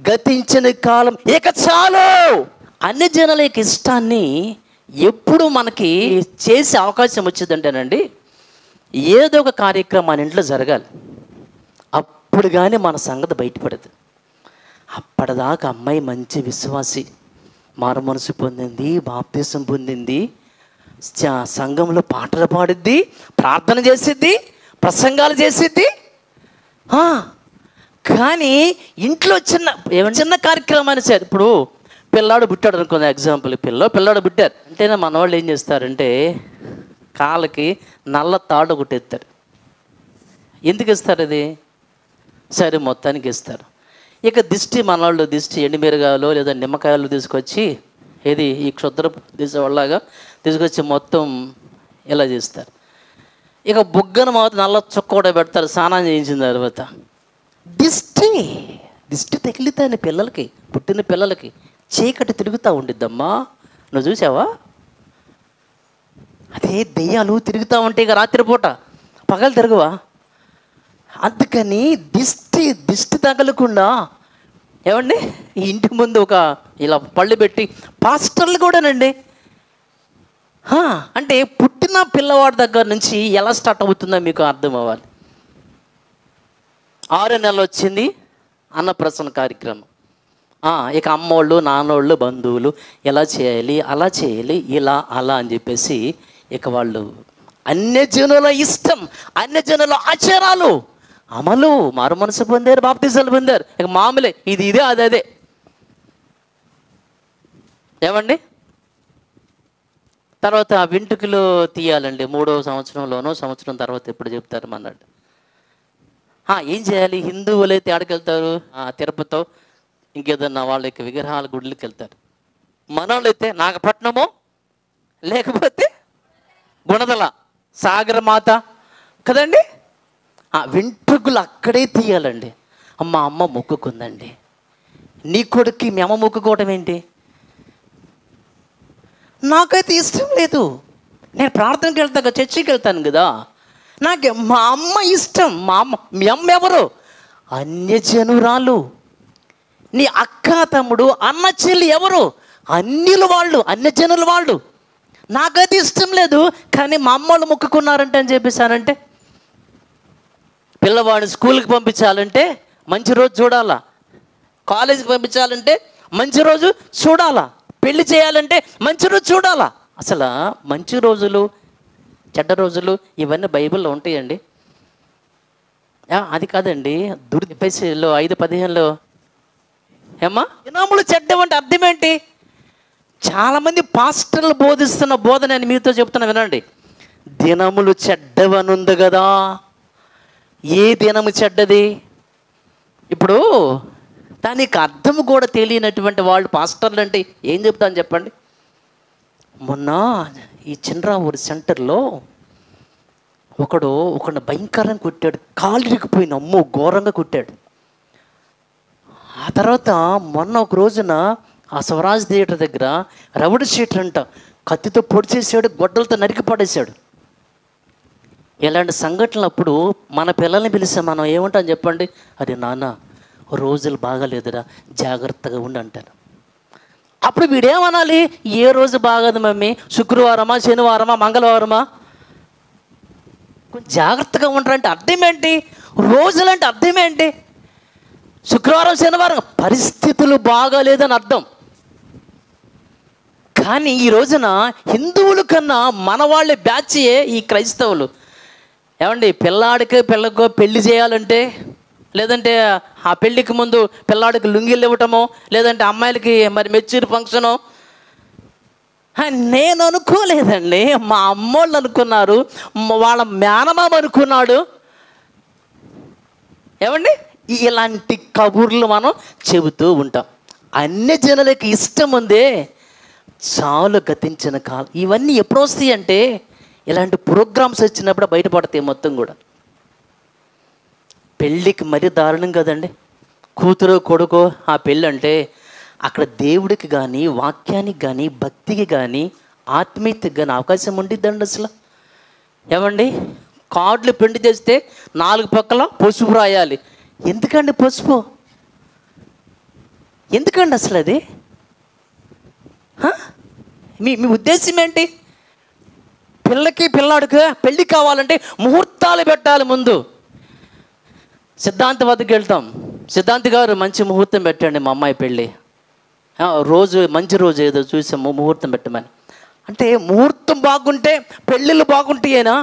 గతించిన కాలం ఇక చాలు. అన్ని జనుల యొక్క ఇష్టాన్ని ఎప్పుడు మనకి చేసే అవకాశం వచ్చిందంటేనండి, ఏదో ఒక కార్యక్రమం మన ఇంట్లో జరగాలి. అప్పుడు కానీ మన సంగతి బయటపడదు. అప్పటిదాకా అమ్మాయి మంచి విశ్వాసి, మారు మనసు పొందింది, బాప్తిసం పొందింది, సంఘంలో పాటలు పాడిద్ది, ప్రార్థన చేసిద్ది, ప్రసంగాలు చేసిద్ది. కానీ ఇంట్లో చిన్న కార్యక్రమాన్ని సార్, ఇప్పుడు పిల్లాడు పుట్టాడు అనుకుంది, ఎగ్జాంపుల్ పిల్లాడు పుట్టారు అంటేనే మన వాళ్ళు ఏం చేస్తారంటే కాళ్ళకి నల్ల తాడు ఒకటి ఎత్తారు. ఎందుకు ఇస్తారు అది? సరే మొత్తానికి ఇస్తారు. ఇక మనవాళ్ళు దిష్టి ఎండుమిరగాయలు లేదా నిమ్మకాయలు తీసుకొచ్చి ఈ క్షుద్ర తీసేవాళ్ళలాగా తీసుకొచ్చి మొత్తం ఇలా చేస్తారు. ఇక బుగ్గన మాత్రం నల్ల చుక్క కూడా పెడతారు స్నానం చేయించిన తర్వాత. దిష్టి తగిలితాయని పిల్లలకి, పుట్టిన పిల్లలకి చీకటి తిరుగుతూ ఉండిద్దమ్మా. నువ్వు చూసావా? అదే దెయ్యాలు తిరుగుతూ ఉంటే ఇక రాత్రిపూట, పగలు తిరగవా? అందుకని దిష్టి తగలకుండా ఏమండి ఈ ఇంటి ముందు ఒక ఇలా పళ్ళు పెట్టి, పాస్టర్లు కూడానండి. అంటే పుట్టిన పిల్లవాడి దగ్గర నుంచి ఎలా స్టార్ట్ అవుతుందో మీకు అర్థం అవ్వాలి. 6 నెలలు వచ్చింది అన్నప్రసన్న కార్యక్రమం. ఇక అమ్మోళ్ళు, నాన్నోళ్ళు, బంధువులు ఎలా చేయాలి, అలా చేయాలి, ఇలా అలా అని చెప్పేసి ఇక వాళ్ళు అన్యజనుల ఇష్టం, అన్యజనుల ఆచారాలు అమలు, మారు మనసు పొందారు, బాప్తిసాలు పొందారు. ఇక మామూలే, ఇదే అదే. ఏమండి? తర్వాత వెంట్రుకలు తీయాలండి 3వ సంవత్సరంలోనో, సంవత్సరం తర్వాత ఎప్పుడు చెప్తారు అన్నాడు. ఏం చేయాలి? హిందువులైతే ఆడికెళ్తారు తిరుపతితో, ఇంకేదన్నా వాళ్ళ యొక్క విగ్రహాల గుడికి వెళ్తారు. మనోళ్ళైతే నాగపట్నమో లేకపోతే గుణదల సాగరమాత కదండి. వెంట్రుకలు అక్కడే తీయాలండి. అమ్మ మొక్కుకుందండి, నీ కొడుక్కి మీ అమ్మ మొక్కుకోవటం ఏంటి? నాకైతే ఇష్టం లేదు. నేను ప్రార్థనకి వెళ్తాను, చర్చికి వెళ్తాను కదా. నాకు మా అమ్మ ఇష్టం. మీ అమ్మ ఎవరు? అన్యజనురాలు. నీ అక్క, తమ్ముడు, అన్న, చెల్లి ఎవరు? అన్యజనుల వాళ్ళు. నాకైతే ఇష్టం లేదు, కానీ మా అమ్మ వాళ్ళు మొక్కుకున్నారంటే అని చెప్పేసానంటే, పిల్లవాడిని స్కూల్కి పంపించాలంటే మంచి రోజు చూడాలా, కాలేజీకి పంపించాలంటే మంచి రోజు చూడాలా, పెళ్లి చేయాలంటే మంచి రోజు చూడాలా. అసలు మంచి రోజులు, చెడ్డ రోజులు ఇవన్నీ బైబిల్లో ఉంటాయండి. అది కాదండి, దుర్పైసలో 5:15 ఏమ్మా దినములు చెడ్డవంటే అర్థం ఏంటి? చాలామంది పాస్టర్లు బోధిస్తున్న బోధన నేను మీతో చెప్తున్నా వినండి. దినములు చెడ్డవనుంది కదా. ఏ దినము చెడ్డది? ఇప్పుడు దానికి అర్థం కూడా తెలియనటువంటి వాళ్ళు పాస్టర్లు అంటే ఏం చెప్తాను చెప్పండి. మొన్న ఈ చిన్నరావూరి సెంటర్లో ఒకడు భయంకరంగా కొట్టాడు, కాలు ఇరిగిపోయింది. అమ్మో ఘోరంగా కొట్టాడు. ఆ తర్వాత మొన్న ఒక రోజున ఆ స్వరాజ్ థియేటర్ దగ్గర రౌడీ షీటర్ అంట కత్తితో పొడి చేసాడు, గొడ్డలతో నరికి పడేశాడు. ఇలాంటి సంఘటనలు అప్పుడు మన పిల్లల్ని పిలిస్తే మనం ఏమంటాం చెప్పండి? అది నాన్న రోజులు బాగాలేదురా, జాగ్రత్తగా ఉండి అంటారు. అప్పుడు వీడేమనాలి? ఏ రోజు బాగదు మమ్మీ, శుక్రవారమా, శనివారమా, మంగళవారమా? కొంచెం జాగ్రత్తగా ఉంటారంటే అర్థం ఏంటి? రోజులంటే అర్థం ఏంటి? శుక్రవారం, శనివారం పరిస్థితులు బాగాలేదని అర్థం. కానీ ఈ రోజున హిందువుల కన్నా మన వాళ్ళే బ్యాచ్యే ఈ క్రైస్తవులు. ఏమండి, పిల్లకో పెళ్లి చేయాలంటే, లేదంటే ఆ పెళ్ళికి ముందు పిల్లాడికి లుంగిలు ఇవ్వటమో, లేదంటే అమ్మాయిలకి మరి మెచ్యూర్ ఫంక్షనో, నేను అనుకోలేదండి, మా అమ్మోళ్ళు అనుకున్నారు, వాళ్ళ మేనమామ అనుకున్నాడు. ఏమండి, ఇలాంటి కబుర్లు మనం చెబుతూ ఉంటాం. అన్ని జనులకి ఇష్టం ఉందే చాలు గతించిన కాలం. ఇవన్నీ ఎప్పుడు వస్తాయి అంటే ఇలాంటి ప్రోగ్రామ్స్ వచ్చినప్పుడు బయటపడతాయి మొత్తం కూడా. పెళ్ళికి మరీ దారుణం కదండి. కూతురు కొడుకు ఆ పెళ్ళి అంటే అక్కడ దేవుడికి కానీ, వాక్యానికి కానీ, భక్తికి కానీ, ఆత్మీయతకి కానీ అవకాశం ఉండిద్దండి అసలు. ఏమండి, కార్డులు ప్రింట్ చేస్తే 4 పక్కల పసుపు రాయాలి. ఎందుకండి పసుపు? ఎందుకండి అసలు అది? మీ ఉద్దేశం ఏంటి? పిల్లకి పిల్లాడికి పెళ్ళి కావాలంటే ముహూర్తాలు పెట్టాలి ముందు. సిద్ధాంతి వద్దకు వెళ్తాం, సిద్ధాంతి గారు మంచి ముహూర్తం పెట్టండి మా అమ్మాయి పెళ్ళి, రోజు మంచి రోజు ఏదో చూసాము ముహూర్తం పెట్టమని. అంటే ముహూర్తం బాగుంటే పెళ్ళిళ్ళు బాగుంటాయేనా?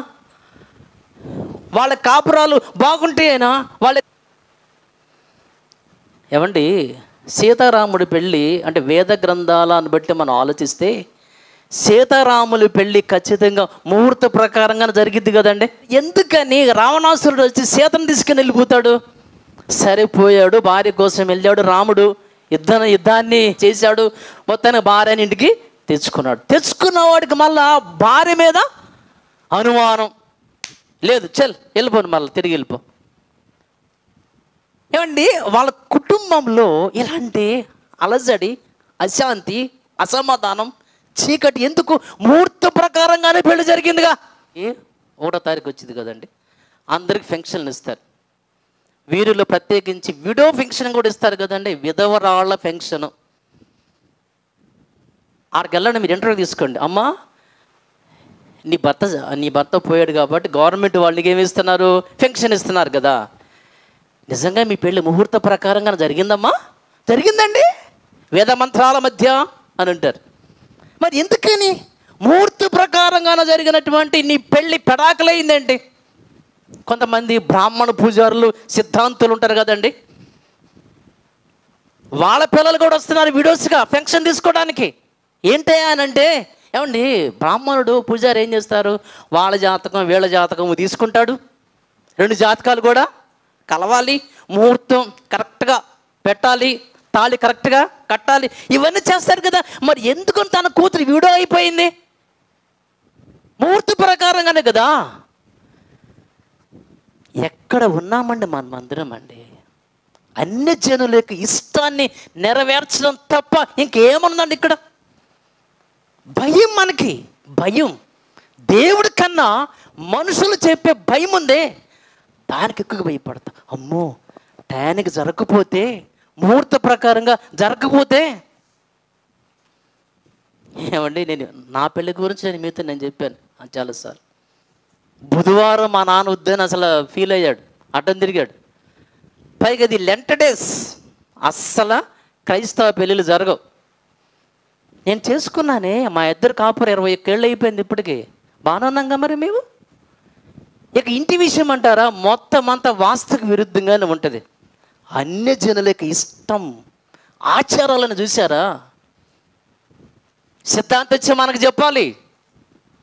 వాళ్ళ కాపురాలు బాగుంటాయేనా? వాళ్ళ ఏమండి, సీతారాముడి పెళ్ళి అంటే వేద గ్రంథాలను బట్టి మనం ఆలోచిస్తే సీతారాముల పెళ్ళి ఖచ్చితంగా ముహూర్త ప్రకారంగానే జరిగిద్ది కదండి. ఎందుకని రావణాసురుడు వచ్చి సీతను తీసుకుని వెళ్ళిపోతాడు? సరిపోయాడు, భార్య కోసం వెళ్ళాడు రాముడు, యుద్ధాన్ని చేశాడు, మొత్తానికి భార్యని ఇంటికి తెచ్చుకున్నవాడికి మళ్ళా భార్య మీద అనుమానం లేదు. వెళ్ళిపోను, మళ్ళీ తిరిగి వెళ్ళిపో. ఏమండి, వాళ్ళ కుటుంబంలో ఇలాంటి అలజడి, అశాంతి, అసమాధానం, చీకటి ఎందుకు? ముహూర్త ప్రకారంగానే పెళ్లి జరిగిందిగా. 1వ తారీఖు వచ్చింది కదండి, అందరికి ఫంక్షన్లు ఇస్తారు. వీరిలో ప్రత్యేకించి విడో ఫంక్షన్ కూడా ఇస్తారు కదండి, విధవరాళ్ళ ఫంక్షను. ఆడికి వెళ్ళండి, మీరు ఇంటర్వ్యూ తీసుకోండి. అమ్మా, నీ భర్త పోయాడు కాబట్టి గవర్నమెంట్ వాళ్ళకి ఏమి ఇస్తున్నారు? ఫంక్షన్ ఇస్తున్నారు కదా. నిజంగా మీ పెళ్ళి ముహూర్త ప్రకారంగా జరిగిందమ్మా? జరిగిందండి, వేద మంత్రాల మధ్య అని అంటారు. మరి ఎందుకని ముహూర్త ప్రకారంగానే జరిగినటువంటి నీ పెళ్ళి పెడాకులైందేంటి? కొంతమంది బ్రాహ్మణ పూజారులు, సిద్ధాంతులు ఉంటారు కదండి, వాళ్ళ పిల్లలు కూడా వస్తున్నారు వీడియోస్గా ఫంక్షన్ తీసుకోవడానికి. ఏంటి అని అంటే, ఏమండి, బ్రాహ్మణుడు పూజారి ఏం చేస్తారు? వాళ్ళ జాతకం వీళ్ళ జాతకం తీసుకుంటాడు, 2 జాతకాలు కూడా కలవాలి, ముహూర్తం కరెక్ట్గా పెట్టాలి, తాళి కరెక్ట్గా కట్టాలి, ఇవన్నీ చేస్తారు కదా. మరి ఎందుకని తన కూతురు వీడియో అయిపోయింది? ముహూర్త ప్రకారంగానే కదా. ఎక్కడ ఉన్నామండి మనమందరం అండి, అన్ని జనుల యొక్క ఇష్టాన్ని నెరవేర్చడం తప్ప ఇంకేముందండి ఇక్కడ? భయం, మనకి భయం. దేవుడి కన్నా మనుషులు చెప్పే భయం ఉందే, దానికి ఎక్కువగా భయపడతా. అమ్మో, టయానికి జరగకపోతే, ముహూర్త ప్రకారంగా జరగకపోతే. ఏమండి, నేను నా పెళ్ళి గురించి మీతో చెప్పాను చాలాసార్లు. బుధవారం మా నాన్న వద్దని అసలు ఫీల్ అయ్యాడు, అడ్డం తిరిగాడు. పైగా అది లెంట్ డేస్, అస్సలు క్రైస్తవ పెళ్ళిళ్ళు జరగవు. నేను చేసుకున్నానే, మా ఇద్దరు కాపురం 21 ఏళ్ళు అయిపోయింది ఇప్పటికి, బాగానే ఉన్నాంగా. మరి మేము ఇక ఇంటి విషయం అంటారా, మొత్తం అంతా వాస్తుకు విరుద్ధంగానే ఉంటుంది. అన్య జనులకి ఇష్టం, ఆచారాలను చూసారా? సిద్ధాంతం వచ్చి మనకు చెప్పాలి,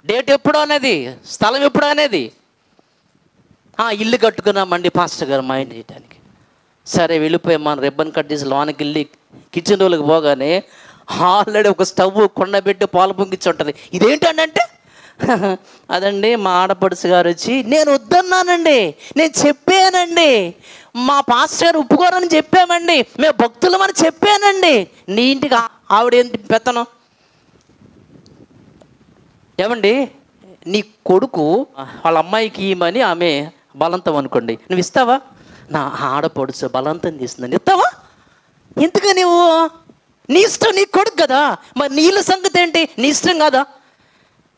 డేట్ ఎప్పుడు అనేది, స్థలం ఎప్పుడు అనేది. ఇల్లు కట్టుకున్నామండి పాస్టర్ గారు మా ఇంటి చేయడానికి. సరే వెళ్ళిపోయాం, మనం రిబ్బన్ కట్ చేసి లోనికి వెళ్ళి కిచెన్ రూమ్కి పోగానే ఆల్రెడీ ఒక స్టవ్ కొండబెట్టి పాలు పొంగిచ్చి ఉంటుంది. ఇదేంటంటే, అదండి మా ఆడపడుచు గారు వచ్చి, నేను వద్దన్నానండి, నేను చెప్పానండి, మా పాస్టర్ గారు ఒప్పుకోరని చెప్పామండి, మేము భక్తులమని చెప్పానండి, నీ ఇంటికి ఆవిడేంటి పెత్తనం? ఏమండి, నీ కొడుకు వాళ్ళ అమ్మాయికి ఇవ్వమని ఆమె బలవంతం అనుకోండి, నువ్వు ఇస్తావా? నా ఆడపడుచు బలవంతం తీస్తుందని ఇస్తావా? ఎందుకు నువ్వు? నీ ఇష్టం, నీ కొడుకు కదా. మరి నీళ్ళ సంగతి ఏంటి? నీ ఇష్టం కాదా?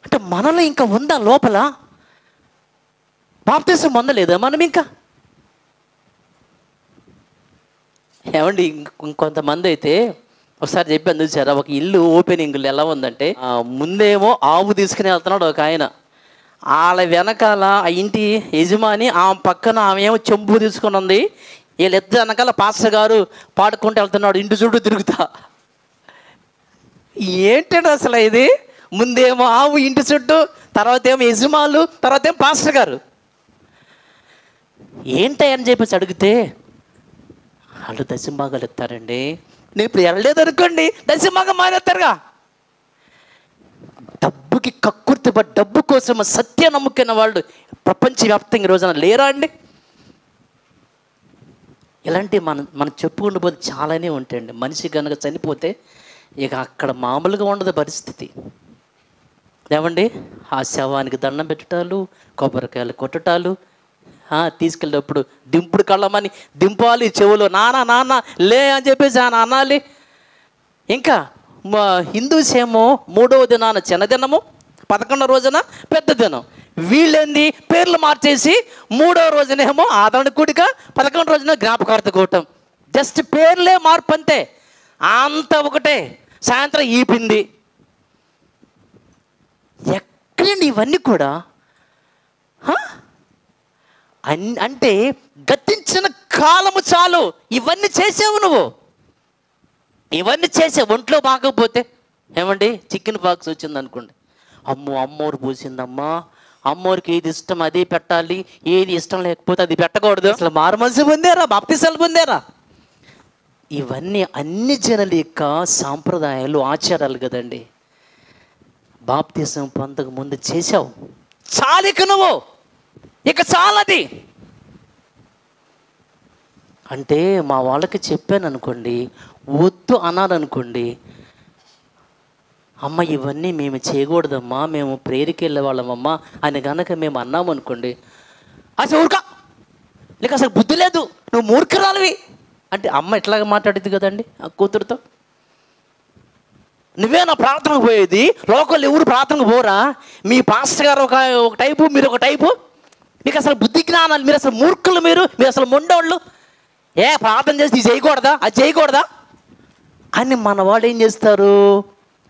అంటే మనలో ఇంకా ఉందా లోపల? బాప్తిసం పొందలేదా మనం ఇంకా? ఏమండి, ఇంకొంతమంది అయితే ఒకసారి చెప్పాను చూసారా, ఒక ఇల్లు ఓపెనింగ్లు ఎలా ఉందంటే, ముందేమో ఆవు తీసుకుని వెళ్తున్నాడు ఒక ఆయన, వాళ్ళ వెనకాల ఆ ఇంటి యజమాని, ఆమె పక్కన ఆమె ఏమో చెంబు తీసుకుని ఉంది, వీళ్ళిద్దరు వెనకాల పాస్టర్ గారు పాడుకుంటూ వెళ్తున్నాడు ఇంటి చుట్టూ తిరుగుతా. ఏంటంటే అసలు ఇది ముందేమో ఆవు ఇంటి చుట్టూ, తర్వాత ఏమో యజమానులు, తర్వాత ఏమో పాస్టర్ గారు. ఏంటని చెప్పేసి అడిగితే వాళ్ళు దశంభాగాలు ఇస్తారండి. నేను ఇప్పుడు వెళ్ళలేదు అనుకోండి, దశంభాగం మానేస్తారుగా. డబ్బుకి కక్కుర్తిపడి డబ్బు కోసం సత్య నమ్ముకున్న వాళ్ళు ప్రపంచవ్యాప్తంగా ఈ రోజున లేరా అండి? ఇలాంటి మనం చెప్పుకుంటూ పోతే చాలానే ఉంటాయండి. మనిషి కనుక చనిపోతే ఇక అక్కడ మామూలుగా ఉండదు పరిస్థితి. ఏమండి, ఆ శవానికి దండం పెట్టటాలు, కొబ్బరికాయలు కొట్టటాలు, తీసుకెళ్ళేటప్పుడు దింపుడు కళ్ళమని దింపాలి, చెవులో నాన్న నాన్న లే అని చెప్పేసి ఆయన అనాలి. ఇంకా హిందూస్ ఏమో 3వ దినాన చిన్న దినము, 11వ రోజున పెద్ద దినం. వీళ్ళేంది పేర్లు మార్చేసి 3వ రోజునేమో ఆదరణ కూడిక, 11వ రోజున జ్ఞాపకార్థ కూటం. జస్ట్ పేర్లే మార్పు అంతే, అంత ఒకటే. సాయంత్రం ఈపింది. ఎక్కడండి ఇవన్నీ కూడా? అంటే గతించిన కాలము చాలు. ఇవన్నీ చేసావు నువ్వు, ఇవన్నీ చేసావు. ఒంట్లో బాగపోతే ఏమండి, చికెన్ బాక్స్ వచ్చింది అనుకోండి, అమ్మో అమ్మోరు పూసిందమ్మా, అమ్మోరికి ఏది ఇష్టం అదే పెట్టాలి, ఏది ఇష్టం లేకపోతే అది పెట్టకూడదు. అసలు మారుమనసు పొందారా, బాప్తిసాలు పొందారా? ఇవన్నీ అన్ని జనుల యొక్క సాంప్రదాయాలు, ఆచారాలు కదండి. బాప్తిసం పొందక ముందు చేసావు చాలు, ఇక నువ్వు ఇక చాలది అంటే. మా వాళ్ళకి చెప్పాను అనుకోండి, వద్దు అనాలనుకోండి, అమ్మ ఇవన్నీ మేము చేయకూడదమ్మా, మేము ప్రేయర్కి వెళ్ళే వాళ్ళమమ్మా అని కనుక మేము అన్నామనుకోండి, అసలు ఊరుక నీకు అసలు బుద్ధి లేదు, నువ్వు మూర్ఖరాలివి అంటే అమ్మ ఎట్లాగా మాట్లాడుద్ది కదండి ఆ కూతురుతో. నువ్వే నా ప్రార్థనకు పోయేది, లోకల్ ఎవరు ప్రార్థనకు పోరా? మీ పాస్టర్ గారు ఒక టైపు, మీరు ఒక టైపు. మీకు అసలు బుద్ధి జ్ఞానాలు, మీరు అసలు మూర్ఖులు, మీరు అసలు మొండోళ్ళు. ప్రార్థన చేసి ఇది చేయకూడదా, అది చేయకూడదా అని మన వాళ్ళు ఏం చేస్తారు,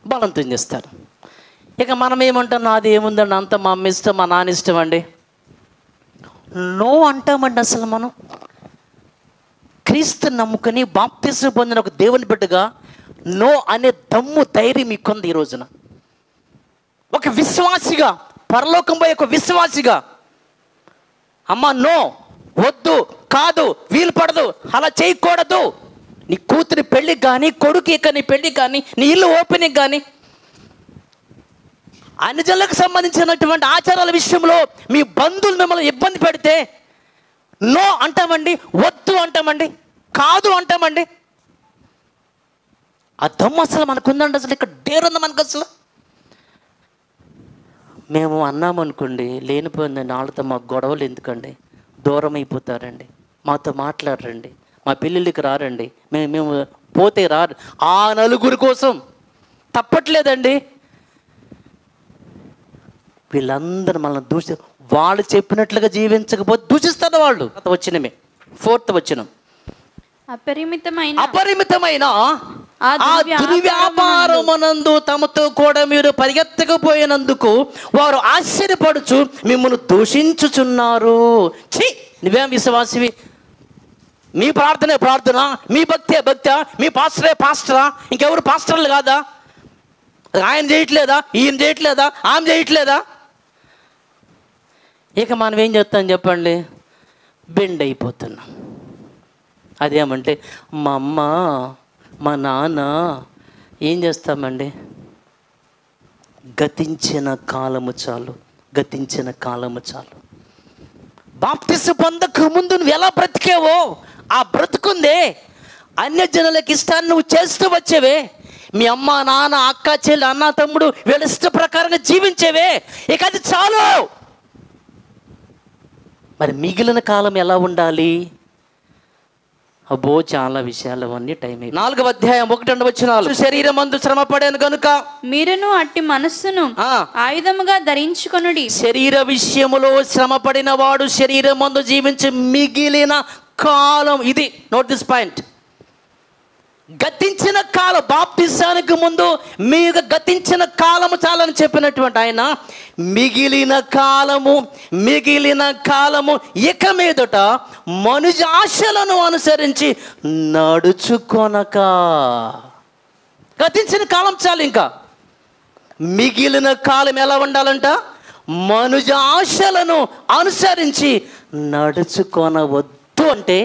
బలంతం చేస్తారు. ఇక మనం ఏమంటాం, నాది ఏముందండి, అంత మా అమ్మ ఇష్టం, మా నాన్న ఇష్టం అండి. నో అంటామండి. అసలు మనం క్రీస్తు నమ్ముకొని బాప్తిసం పొందిన ఒక దేవుని బిడ్డగా నో అనే దమ్ము, ధైర్యం మీకుంది ఈ రోజున. ఒక విశ్వాసిగా, పరలోకం పోయి ఒక విశ్వాసిగా, అమ్మ నో, వద్దు, కాదు, వీలు పడదు, అలా చేయకూడదు. నీ కూతురి పెళ్ళికి కానీ, కొడుకు నీ పెళ్ళికి కానీ, నీ ఇల్లు ఓపెనింగ్ కానీ, అన్ని జనులకు సంబంధించినటువంటి ఆచారాల విషయంలో మీ బంధువులు మిమ్మల్ని ఇబ్బంది పెడితే నో అంటామండి, వద్దు అంటామండి, కాదు అంటామండి. ఆ దమ్ము అసలు మనకుందండి. అసలు ఇక్కడ డేరుంది మనకు. అసలు మేము అన్నామనుకోండి, లేనిపోయిందండి, వాళ్ళతో మాకు గొడవలు ఎందుకండి, దూరం అయిపోతారండి, మాతో మాట్లాడరండి, మా పెళ్ళిళ్ళకి రారండి, మేము పోతే రారు. ఆ నలుగురి కోసం తప్పట్లేదండి. వీళ్ళందరూ మనల్ని వాళ్ళు చెప్పినట్లుగా జీవించకపోతే దూషిస్తారు వాళ్ళు. వచ్చినమే 4th వచనం, అపరిమితమైన ఆ దుర్వ్యాపారమునందు తమతో కూడా మీరు పరిగెత్తకపోయినందుకు వారు ఆశ్చర్యపడుచు మిమ్మల్ని దూషించుచున్నారు. ఛీ, నువ్వేం విశ్వాసివి, మీ ప్రార్థనే ప్రార్థన, మీ భక్తే భక్త, మీ పాస్టరే పాస్టరా, ఇంకెవరు పాస్టర్లు కాదా? ఆయన చేయట్లేదా, ఈయన చేయట్లేదా, ఆమె చేయట్లేదా? ఇక మనం ఏం చేస్తాం చెప్పండి, బెండ్ అయిపోతున్నాం. అదేమంటే మా అమ్మ, మా నాన్న ఏం చేస్తామండి, గతించిన కాలము చాలు, గతించిన కాలము చాలు. బాప్తిసం పొందక ముందు నువ్వు ఎలా బ్రతికేవో ఆ బ్రతుకుందే అన్యజనులకు ఇష్టాన్ని నువ్వు చేస్తూ వచ్చేవే. మీ అమ్మ నాన్న అక్క చెల్లి అన్న తమ్ముడు వీళ్ళ ఇష్ట ప్రకారంగా జీవించేవే, ఇక అది చాలు. మరి మిగిలిన కాలం ఎలా ఉండాలి? అబ్బో చాలా విషయాలు, అవన్నీ టైం. 4వ అధ్యాయం 1 వచనాలు, శరీరం అందు శ్రమ పడాను కనుక మీరును అట్టి మనస్సును ఆయుధముగా ధరించుకొనుడి. శరీర విషయములో శ్రమ పడిన వాడు శరీరం మందు జీవించి మిగిలిన కాలం, ఇది నోట్ దిస్ పాయింట్, గతించిన కాలం. బాప్తిసానికి ముందు మీకు గతించిన కాలము చాలని చెప్పినటువంటి ఆయన మిగిలిన కాలము ఇక మీదట మనుజ ఆశలను అనుసరించి నడుచుకొనక. గతించిన కాలం చాలు, ఇంకా మిగిలిన కాలం ఎలా ఉండాలంట? మనుజ ఆశలను అనుసరించి నడుచుకొనవద్దు అంటే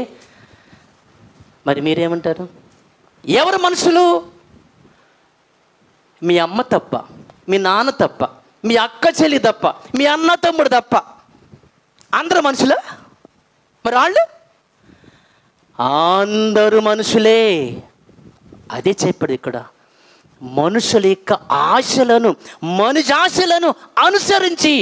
మరి మీరేమంటారు? ఎవరు మనుషులు? మీ అమ్మ తప్ప, మీ నాన్న తప్ప, మీ అక్క చెల్లి తప్ప, మీ అన్న తమ్ముడు తప్ప అందరూ మనుషులా? మరి వాళ్ళు అందరూ మనుషులే. అదే చెప్పాడు ఇక్కడ, మనుషుల యొక్క ఆశలను, మనుష ఆశలను అనుసరించి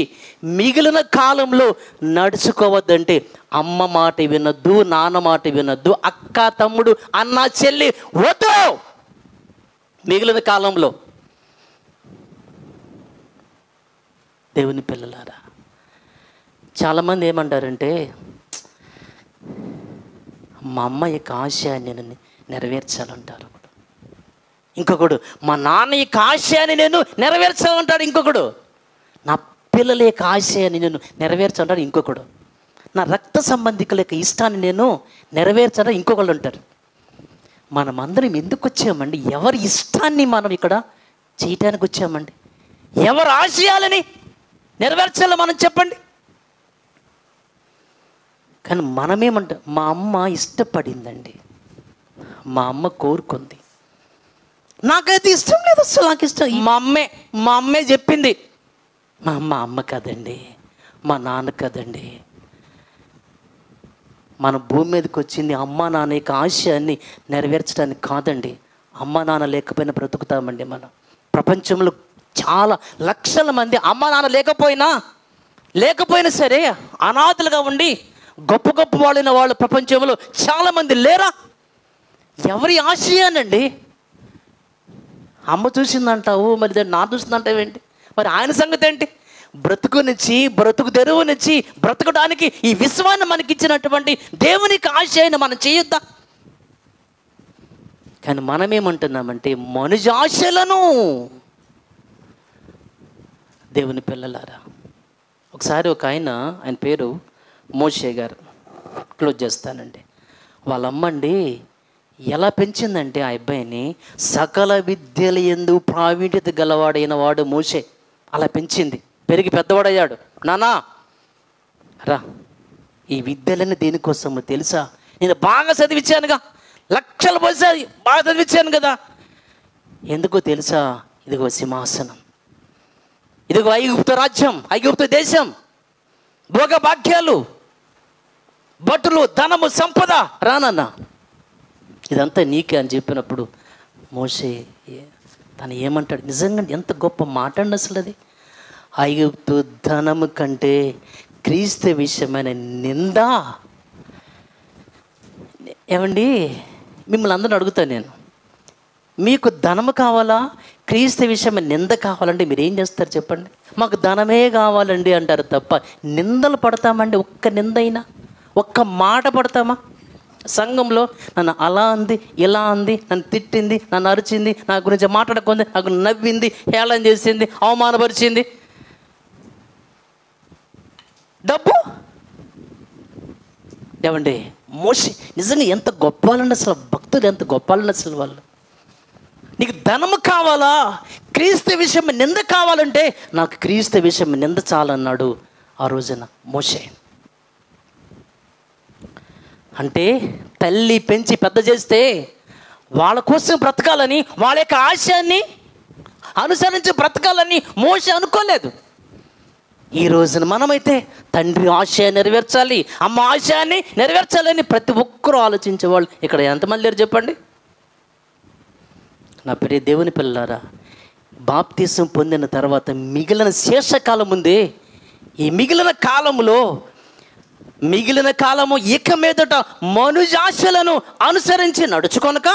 మిగిలిన కాలంలో నడుచుకోవద్దంటే అమ్మ మాట వినొద్దు, నాన్న మాట వినొద్దు, అక్క తమ్ముడు అన్న చెల్లి వద్దు మిగిలిన కాలంలో. దేవుని పిల్లలారా, చాలామంది ఏమంటారంటే మా అమ్మ యొక్క ఆశయాన్ని నేను నెరవేర్చాలంటారు. ఇంకొకడు మా నాన్న యొక్క ఆశయాన్ని నేను నెరవేర్చాలంటాడు. ఇంకొకడు నా పిల్లల యొక్క ఆశయాన్ని నేను నెరవేర్చాలంటాడు. ఇంకొకడు నా రక్త సంబంధికుల యొక్క ఇష్టాన్ని నేను నెరవేర్చాలని ఇంకొకళ్ళు అంటారు. మనమందరం ఎందుకు వచ్చామండి? ఎవరి ఇష్టాన్ని మనం ఇక్కడ చేయటానికి వచ్చామండి? ఎవరి ఆశయాలని నెరవేర్చాలో మనం చెప్పండి. కానీ మనమేమంటాం? మా అమ్మ ఇష్టపడిందండి, మా అమ్మ కోరుకుంది, నాకైతే ఇష్టం లేదు, అసలు నాకు ఇష్టం మా అమ్మే చెప్పింది. మా అమ్మ కదండి, మా నాన్న కదండి. మన భూమి మీదకి వచ్చింది అమ్మ నాన్న యొక్క ఆశయాన్ని నెరవేర్చడానికి కాదండి. అమ్మ నాన్న లేకపోయినా బ్రతుకుతామండి మనం. ప్రపంచంలో చాలా లక్షల మంది అమ్మ నాన్న లేకపోయినా సరే అనాథలుగా ఉండి గొప్ప గొప్ప వాళ్ళైన వాళ్ళు ప్రపంచంలో చాలామంది లేరా? ఎవరి ఆశయానండి? అమ్మ చూసిందంటావు, మరి దాన్ని నా చూసిందంటావు ఏంటి? మరి ఆయన సంగతి ఏంటి? బ్రతుకు తెరువు నుంచి బ్రతకడానికి ఈ విశ్వాన్ని మనకిచ్చినటువంటి దేవునికి ఆశయాన్ని మనం చేయొద్దా? కానీ మనమేమంటున్నామంటే మనుజ ఆశలను. దేవుని పిల్లలారా, ఒకసారి ఒక ఆయన పేరు మోషే గారు, క్లోజ్ చేస్తానండి. వాళ్ళ అమ్మండి ఎలా పెంచిందంటే ఆ అబ్బాయిని సకల విద్యల యందు ప్రావీణ్యత గలవాడైన వాడు మోషే. అలా పెంచింది, పెరిగి పెద్దవాడయ్యాడు. నానా రా, ఈ విద్యలన్నీ దేనికోసము తెలుసా? నేను బాగా చదివించానుగా, లక్షలు పోసారి బాగా చదివించాను కదా. ఎందుకో తెలుసా? ఇదిగో సింహాసనం, ఇదిగో ఐగుప్తు రాజ్యం, ఐగుప్తు దేశం, భోగ భాగ్యాలు, బట్టలు, ధనము, సంపద, రానన్నా ఇదంతా నీకే అని చెప్పినప్పుడు మోషే తను ఏమంటాడు? నిజంగా ఎంత గొప్ప మాట అండి అసలు అది. ఐగుప్తు ధనము కంటే క్రీస్తు విషయమైన నింద. ఏమండి, మిమ్మల్ని అందరిని అడుగుతాను నేను, మీకు ధనము కావాలా, క్రీస్తు విషయమైన నింద కావాలంటే మీరు ఏం చేస్తారు చెప్పండి? మాకు ధనమే కావాలండి అంటారు తప్ప నిందలు పడతామండి? ఒక్క నింద అయినా, ఒక్క మాట పడతామా? సంఘంలో నన్ను అలా అంది, ఇలా అంది, నన్ను తిట్టింది, నన్ను అరిచింది, నా గురించి మాట్లాడుకుంది, నాకు నవ్వింది, హేళన చేసింది, అవమానపరిచింది. డబ్బు ఏమండి? మోషే నిజంగా ఎంత గొప్ప వాళ్ళండి అసలు, భక్తులు ఎంత గొప్ప వాళ్ళండి అసలు. వాళ్ళు నీకు ధనము కావాలా, క్రీస్తు విషయం నింద కావాలంటే నాకు క్రీస్తు విషయం నింద చాలన్నాడు ఆ రోజున మోషే. అంటే తల్లి పెంచి పెద్ద చేస్తే వాళ్ళ కోసం బ్రతకాలని, వాళ్ళ యొక్క ఆశయాన్ని అనుసరించి బ్రతకాలని మోషే అనుకోలేదు. ఈ రోజున మనమైతే తండ్రి ఆశయాన్ని నెరవేర్చాలి, అమ్మ ఆశయాన్ని నెరవేర్చాలని ప్రతి ఒక్కరూ ఆలోచించేవాళ్ళు ఇక్కడ ఎంతమంది లేరు చెప్పండి? నా ప్రియ దేవుని పిల్లలారా, బాప్తిసం పొందిన తర్వాత మిగిలిన శేషకాలం ఉందే, ఈ మిగిలిన కాలము ఇక మీదట మనుజాశలను అనుసరించి నడుచుకొనక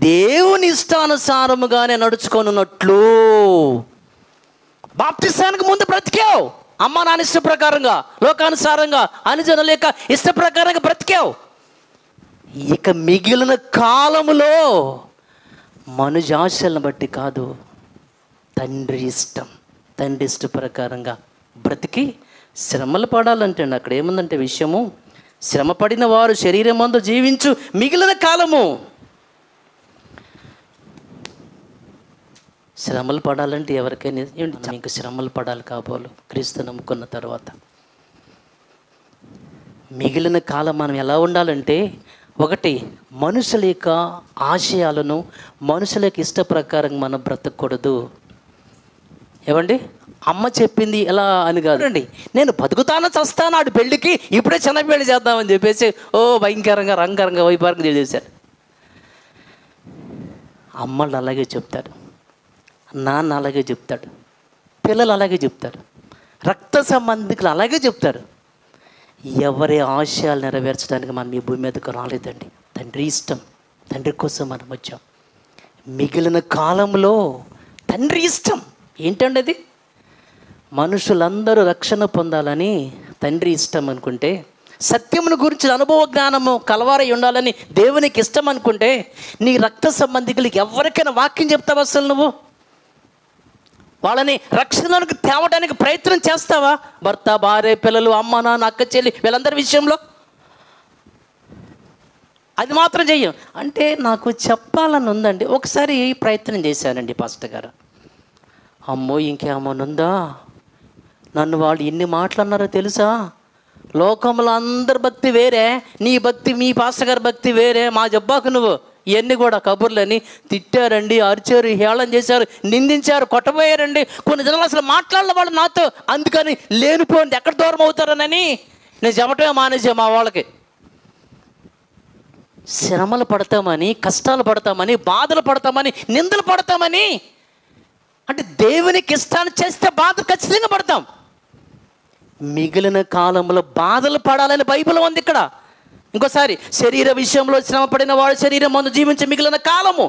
దేవుని ఇష్టానుసారముగానే నడుచుకొనున్నట్లు. బాప్తిసానికి ముందు బ్రతికావు అమ్మ నాన్న ఇష్ట ప్రకారంగా, లోకానుసారంగా, అనుజనుల యొక్క ఇష్ట ప్రకారంగా బ్రతికావు. ఇక మిగిలిన కాలములో మనుజాశలను బట్టి కాదు, తండ్రి ఇష్ట ప్రకారంగా బ్రతికి శ్రమలు పడాలంటే అక్కడ ఏముందంటే విషయము, శ్రమ పడిన వారు శరీరమందు జీవించు మిగిలిన కాలము. శ్రమలు పడాలంటే ఎవరికైనా మీకు శ్రమలు పడాలి కాబోలు క్రీస్తు నమ్ముకున్న తర్వాత. మిగిలిన కాలం మనం ఎలా ఉండాలంటే, ఒకటి మనుషుల యొక్క ఆశయాలను, మనుషుల యొక్క ఇష్ట ప్రకారం మనం బ్రతకూడదు. ఏమండి, అమ్మ చెప్పింది ఎలా అని కాదండి, నేను బతుకుతాను చస్తాను ఆడి పెళ్ళికి ఇప్పుడే చిన్న పెళ్ళి చేద్దామని చెప్పేసి భయంకరంగా రంగరంగా వైపారంగా చేశారు. అమ్మలు అలాగే చెప్తారు, నాన్న అలాగే చెప్తాడు, పిల్లలు అలాగే చెప్తారు, రక్త సంబంధికులు అలాగే చెప్తారు. ఎవరి ఆశయాలు నెరవేర్చడానికి మనం ఈ భూమి మీదకు రాలేదండి. తండ్రి ఇష్టం, తండ్రి కోసం మనం వచ్చాం. మిగిలిన కాలంలో తండ్రి ఇష్టం ఏంటండి? అది మనుషులందరూ రక్షణ పొందాలని తండ్రి ఇష్టం అనుకుంటే, సత్యమును గురించి అనుభవ జ్ఞానము కలవారై ఉండాలని దేవునికి ఇష్టం అనుకుంటే, నీ రక్త సంబంధికులకి ఎవరికైనా వాక్యం చెప్తావా? అసలు నువ్వు వాళ్ళని రక్షణలోకి తేవడానికి ప్రయత్నం చేస్తావా? భర్త, భార్య, పిల్లలు, అమ్మ, నాన్న, అక్క, చెల్లి వీళ్ళందరి విషయంలో అది మాత్రం చెయ్యం. అంటే నాకు చెప్పాలని ఉందండి. ఒకసారి ప్రయత్నం చేశానండి పాస్టర్ గారు. అమ్మో ఇంకేమనుందా, నన్ను వాళ్ళు ఎన్ని మాటలన్నారో తెలుసా? లోకంలో అందరి భక్తి వేరే, నీ భక్తి, మీ పాస్టర్ గారి భక్తి వేరే, మా జబ్బాకు నువ్వు ఇవన్నీ కూడా కబుర్లని తిట్టారండి, అరిచారు, హేళన చేశారు, నిందించారు, కొట్టబోయారండి. కొన్ని జనాలు అసలు మాట్లాడిన వాళ్ళు నాతో, అందుకని లేనిపోయింది ఎక్కడ దూరం అవుతారనని నేను చెప్పటమే మానేసా. మా వాళ్ళకి శ్రమలు పడతామని, కష్టాలు పడతామని, బాధలు పడతామని, నిందలు పడతామని, అంటే దేవునికి ఇష్టాన్ని చేస్తే బాధ ఖచ్చితంగా పడతాం. మిగిలిన కాలంలో బాధలు పడాలని బైబిల్ ఉంది ఇక్కడ. ఇంకోసారి, శరీర విషయంలో శ్రమ పడిన వాడు శరీరం మందు జీవించే మిగిలిన కాలము.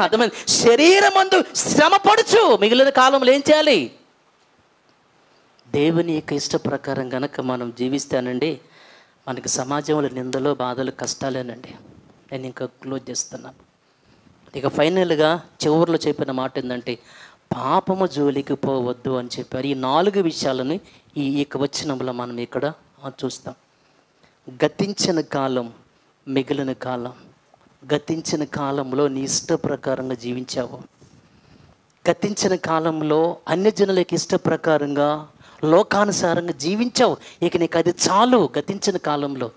అర్థమైంది? శరీరం మందు శ్రమ పడుచు మిగిలిన కాలంలో ఏం చేయాలి? దేవుని యొక్క ఇష్ట ప్రకారం కనుక మనం జీవిస్తానండి, మనకి సమాజంలో నిందలు, బాధలు, కష్టాలేనండి. నేను ఇంకా క్లోజ్ చేస్తున్నాను. ఇక ఫైనల్గా చివరిలో చెప్పిన మాట ఏంటంటే, పాపము జోలికి పోవద్దు అని చెప్పారు. ఈ 4 విషయాలను ఈ వచనంలో మనం ఇక్కడ చూస్తాం. గతించిన కాలం, మిగిలిన కాలం. గతించిన కాలంలో నీ ఇష్ట ప్రకారంగా జీవించావు. గతించిన కాలంలో అన్యజనులకి ఇష్ట ప్రకారంగా, లోకానుసారంగా జీవించావు. ఇక నీకు అది చాలు. గతించిన కాలంలో,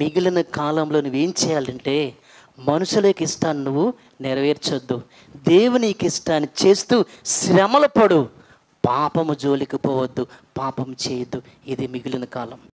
మిగిలిన కాలంలో నువ్వేం చేయాలంటే, మనుషులకి ఇష్టాన్ని నువ్వు నెరవేర్చొద్దు. దేవునికి ఇష్టాన్ని చేస్తూ శ్రమలు పడు. పాపము జోలికి పోవద్దు, పాపం చేయొద్దు. ఇది మిగిలిన కాలం.